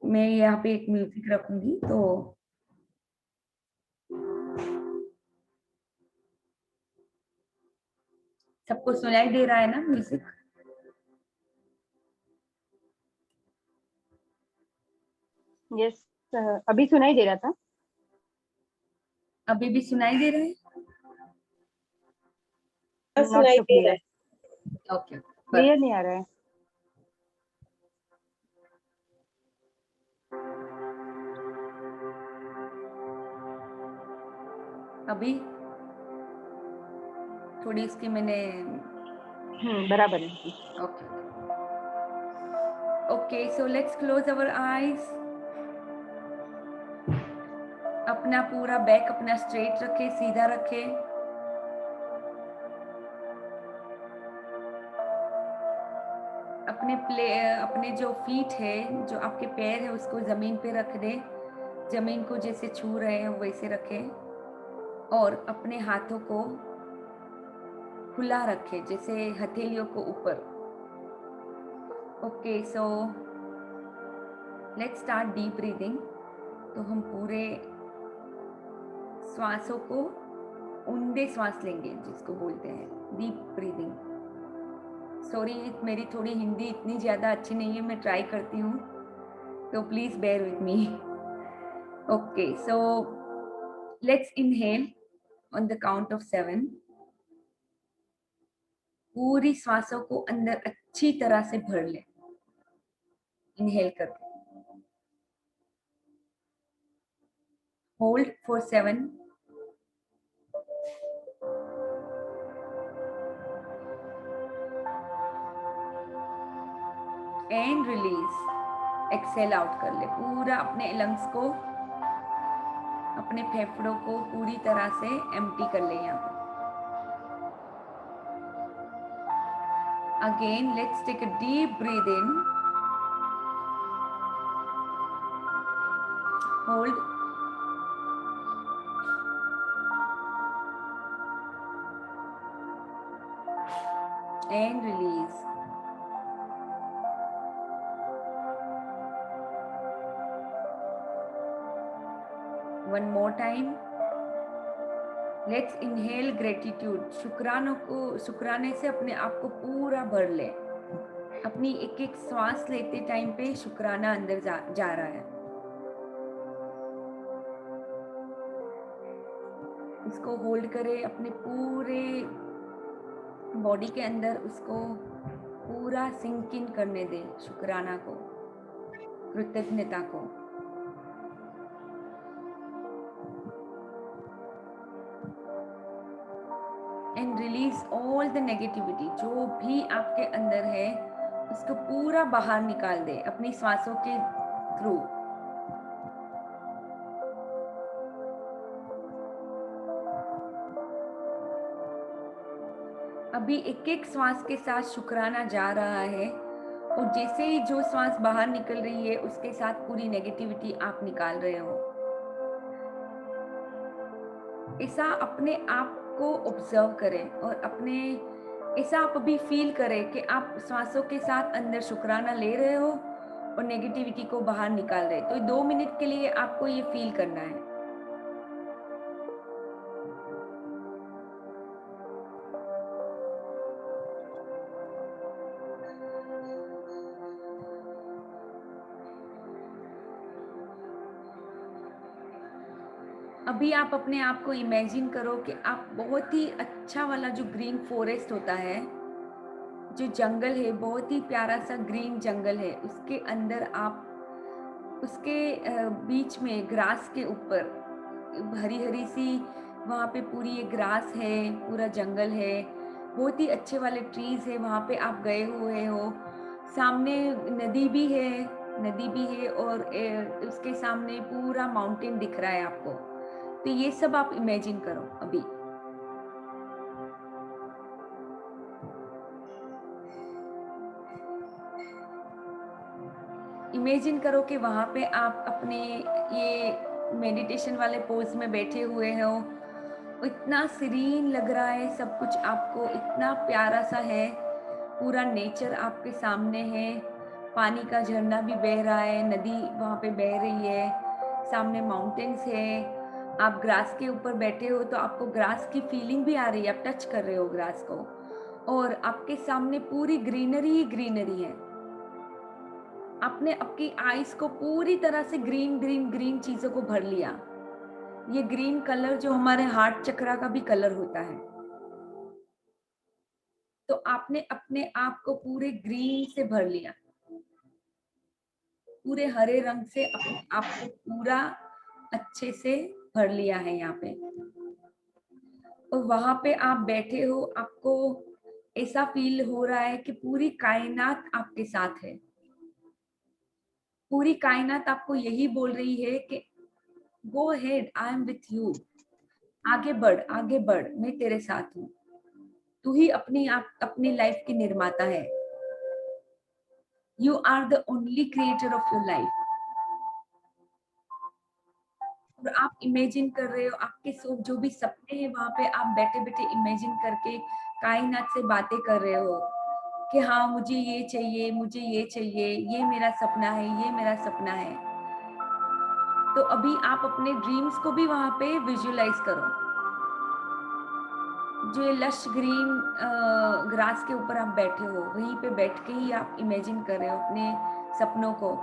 मैं यहाँ पे एक म्यूजिक रखूंगी तो सबको सुनाई दे रहा है ना म्यूजिक? यस, अभी सुनाई दे रहा था। अभी भी सुनाई दे रहा है? Not so clear, okay, clear नहीं आ रहा है। अभी थोड़ी इसकी मैंने बराबर है। Okay okay, so let's close our eyes. अपना पूरा बैक अपना स्ट्रेट रखे, सीधा रखे। अपने जो फीट है, जो आपके पैर है, उसको जमीन पे रख दे। जमीन को जैसे छू रहे हैं वैसे रखें। और अपने हाथों को खुला रखें, जैसे हथेलियों को ऊपर। Okay, so let's start deep breathing. तो हम पूरे श्वासों को ऊंडे श्वास लेंगे, जिसको बोलते हैं डीप ब्रीदिंग। सॉरी, मेरी थोड़ी हिंदी इतनी ज्यादा अच्छी नहीं है, मैं ट्राई करती हूँ, तो please bear with me. Okay, so let's inhale on the count of 7। पूरी श्वासों को अंदर अच्छी तरह से भर ले, इनहेल करके। Hold for 7, and release. Exhale out कर ले पूरा अपने लंग्स को, अपने फेफड़ों को पूरी तरह से एम्प्टी कर ले। यहाँ पे again let's take a deep breath in, hold and release. One more time. Let's inhale gratitude. शुक्राने से अपने आप को पूरा भर ले। अपनी एक एक श्वास लेते टाइम पे शुक्राना अंदर जा रहा है। इसको होल्ड करें अपने पूरे बॉडी के अंदर, उसको पूरा सिंक इन करने दें, शुक्राना को, कृतज्ञता को। And release all the negativity, जो भी आपके अंदर है उसको पूरा बाहर निकाल दे अपनी सांसों के थ्रू। अभी एक एक श्वास के साथ शुक्राना जा रहा है, और जैसे ही जो श्वास बाहर निकल रही है उसके साथ पूरी नेगेटिविटी आप निकाल रहे हो। ऐसा अपने आप को ऑब्जर्व करें, और अपने ऐसा आप अभी फील करें कि आप श्वासों के साथ अंदर शुक्राना ले रहे हो और नेगेटिविटी को बाहर निकाल रहे। तो 2 मिनट के लिए आपको ये फील करना है। अभी आप अपने आप को इमेजिन करो कि आप बहुत ही अच्छा वाला जो ग्रीन फॉरेस्ट होता है, जो जंगल है, बहुत ही प्यारा सा ग्रीन जंगल है, उसके अंदर आप उसके बीच में ग्रास के ऊपर हरी हरी सी वहाँ पे पूरी ये ग्रास है, पूरा जंगल है, बहुत ही अच्छे वाले ट्रीज है, वहाँ पे आप गए हुए हो। सामने नदी भी है और उसके सामने पूरा माउंटेन दिख रहा है आपको। तो ये सब आप इमेजिन करो अभी। इमेजिन करो कि वहाँ पे आप अपने ये मेडिटेशन वाले पोज में बैठे हुए हो, इतना सीरीन लग रहा है सब कुछ आपको, इतना प्यारा सा है, पूरा नेचर आपके सामने है, पानी का झरना भी बह रहा है, नदी वहाँ पे बह रही है, सामने माउंटेन्स है, आप ग्रास के ऊपर बैठे हो तो आपको ग्रास की फीलिंग भी आ रही है, आप टच कर रहे हो ग्रास को, और आपके सामने पूरी ग्रीनरी ही ग्रीनरी है। आपने आपकी आईज को पूरी तरह से ग्रीन ग्रीन ग्रीन चीजों को भर लिया। ये ग्रीन कलर जो हमारे हार्ट चक्रा का भी कलर होता है। तो आपने अपने आप को पूरे ग्रीन से भर लिया, पूरे हरे रंग से अपने आप को पूरा अच्छे से भर लिया है यहाँ पे। और वहां पे आप बैठे हो, आपको ऐसा फील हो रहा है कि पूरी कायनात आपके साथ है। पूरी कायनात आपको यही बोल रही है कि go ahead, I am with you, आगे बढ़, मैं तेरे साथ हूँ। तू ही अपनी लाइफ की निर्माता है। You are the only creator of your life. और आप इमेजिन कर रहे हो आपके जो भी सपने हैं, वहां पे आप बैठे बैठे इमेजिन करके कायनात से बातें कर रहे हो कि हाँ मुझे ये चाहिए, मुझे ये चाहिए, ये मेरा सपना है, ये मेरा सपना है। तो अभी आप अपने ड्रीम्स को भी वहां पे विजुअलाइज करो। जो ये लश ग्रीन ग्रास के ऊपर आप बैठे हो, वहीं पे बैठ के ही आप इमेजिन कर रहे हो अपने सपनों को।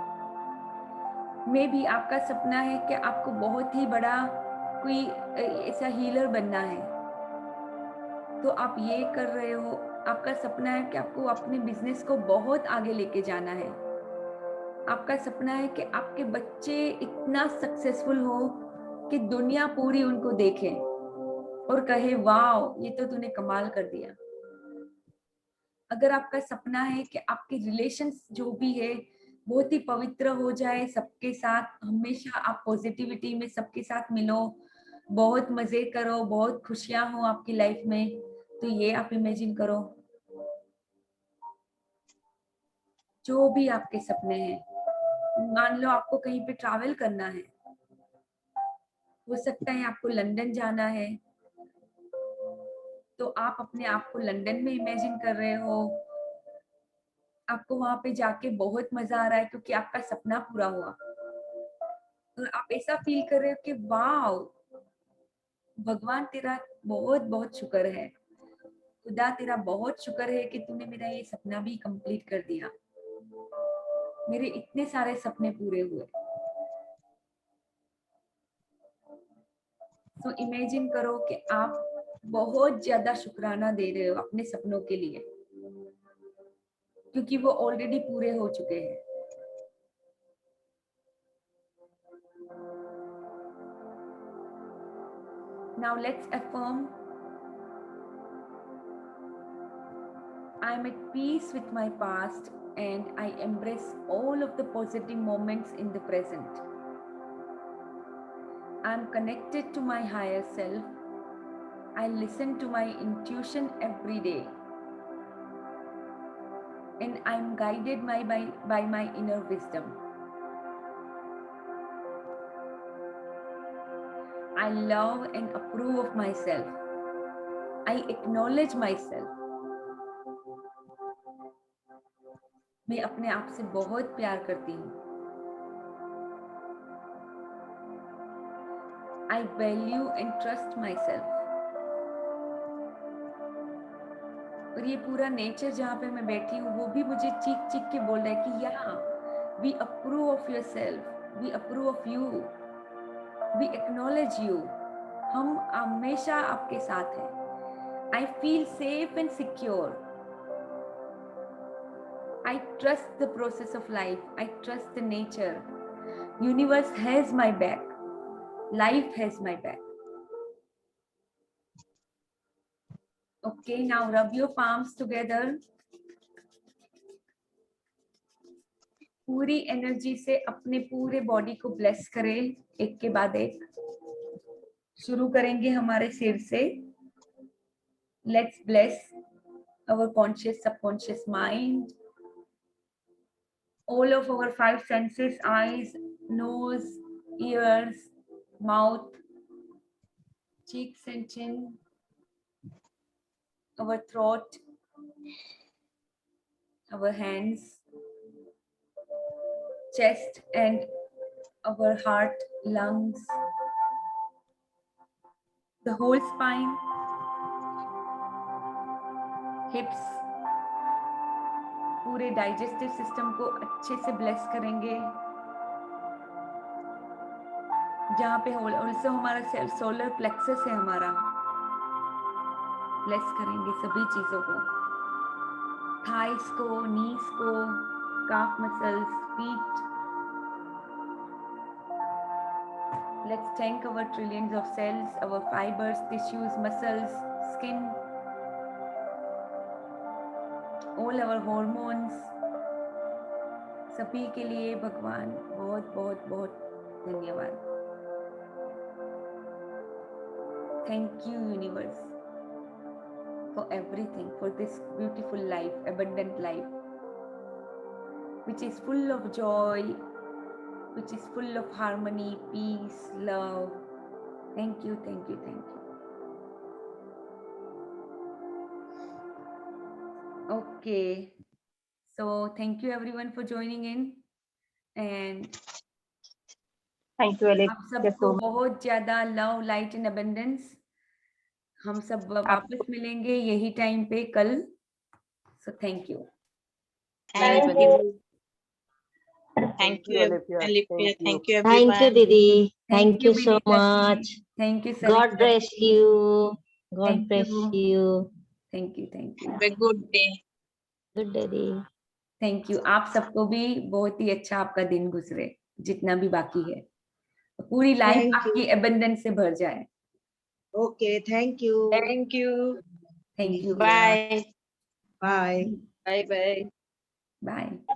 में भी आपका सपना है कि आपको बहुत ही बड़ा कोई ऐसा हीलर बनना है, तो आप ये कर रहे हो। आपका सपना है कि आपको अपने बिजनेस को बहुत आगे लेके जाना है। आपका सपना है कि आपके बच्चे इतना सक्सेसफुल हो कि दुनिया पूरी उनको देखे और कहे वाह ये तो तूने कमाल कर दिया। अगर आपका सपना है कि आपके रिलेशंस जो भी है बहुत ही पवित्र हो जाए सबके साथ, हमेशा आप पॉजिटिविटी में सबके साथ मिलो, बहुत मजे करो, बहुत खुशियां हो आपकी लाइफ में, तो ये आप इमेजिन करो। जो भी आपके सपने हैं, मान लो आपको कहीं पे ट्रैवल करना है, हो सकता है आपको लंदन जाना है, तो आप अपने आप को लंदन में इमेजिन कर रहे हो। आपको वहां पे जाके बहुत मजा आ रहा है क्योंकि आपका सपना पूरा हुआ। और आप ऐसा फील कर रहे हो कि वाह भगवान तेरा बहुत बहुत शुक्र है, खुदा तेरा बहुत शुक्र है कि तूने मेरा ये सपना भी कंप्लीट कर दिया, मेरे इतने सारे सपने पूरे हुए। सो इमेजिन करो कि आप बहुत ज्यादा शुक्राना दे रहे हो अपने सपनों के लिए, क्योंकि वो ऑलरेडी पूरे हो चुके हैं। Now let's affirm, I am at peace with my past and I embrace all of the positive moments in the present. I am connected to my higher self. I listen to my intuition every day. And I am guided by my inner wisdom. I love and approve of myself. I acknowledge myself. मैं अपने आप से बहुत प्यार करती हूँ। I value and trust myself. और ये पूरा नेचर जहाँ पे मैं बैठी हूँ वो भी मुझे चीख चीख के बोल रहा है कि या we approve of yourself, we approve of you, we acknowledge you. हम हमेशा आपके साथ हैं। I feel safe and secure. I trust the process of life. I trust the nature. Universe has my back. Life has my back. Okay, now rub your palms together. पूरी energy से अपने पूरे body को bless करें, एक के बाद एक। शुरू करेंगे हमारे सिर से। Let's bless our conscious, subconscious mind. All of our 5 senses, eyes, nose, ears, mouth, cheeks and chin, our throat, our hands, chest and our heart, lungs, the whole spine, hips, पूरे डाइजेस्टिव सिस्टम को अच्छे से bless करेंगे। जहाँ पे also हमारा solar plexus है हमारा, ब्लेस करेंगे सभी चीजों को, थाइस को, नीज को, काफ muscles, feet. Let's thank our trillions of cells, our fibers, tissues, muscles, skin, all our hormones. सभी के लिए भगवान बहुत बहुत बहुत धन्यवाद। Thank you, universe, for everything, for this beautiful life, abundant life, which is full of joy, which is full of harmony, peace, love. Thank you, thank you, thank you. Okay, so thank you everyone for joining in, and Thank you, Alexia, आप सबको so much. बहुत ज्यादा love, light and abundance. हम सब वापस मिलेंगे यही time पे कल। सो thank you. Thank you. Thank you, Olivia. Thank Thank you. you, everyone. Didi. Thank you so Vinita ji. much. Thank you, God Sarita bless ji. you. God Thank bless you. you. Thank you, thank you, Have a good day. Good Didi. thank you। आप सबको भी बहुत ही अच्छा आपका दिन गुजरे, जितना भी बाकी है। पूरी लाइफ Thank आपकी एबंडेंस से भर जाए। Okay, thank you. Thank you. Thank you. Bye. Bye. Bye bye. Bye.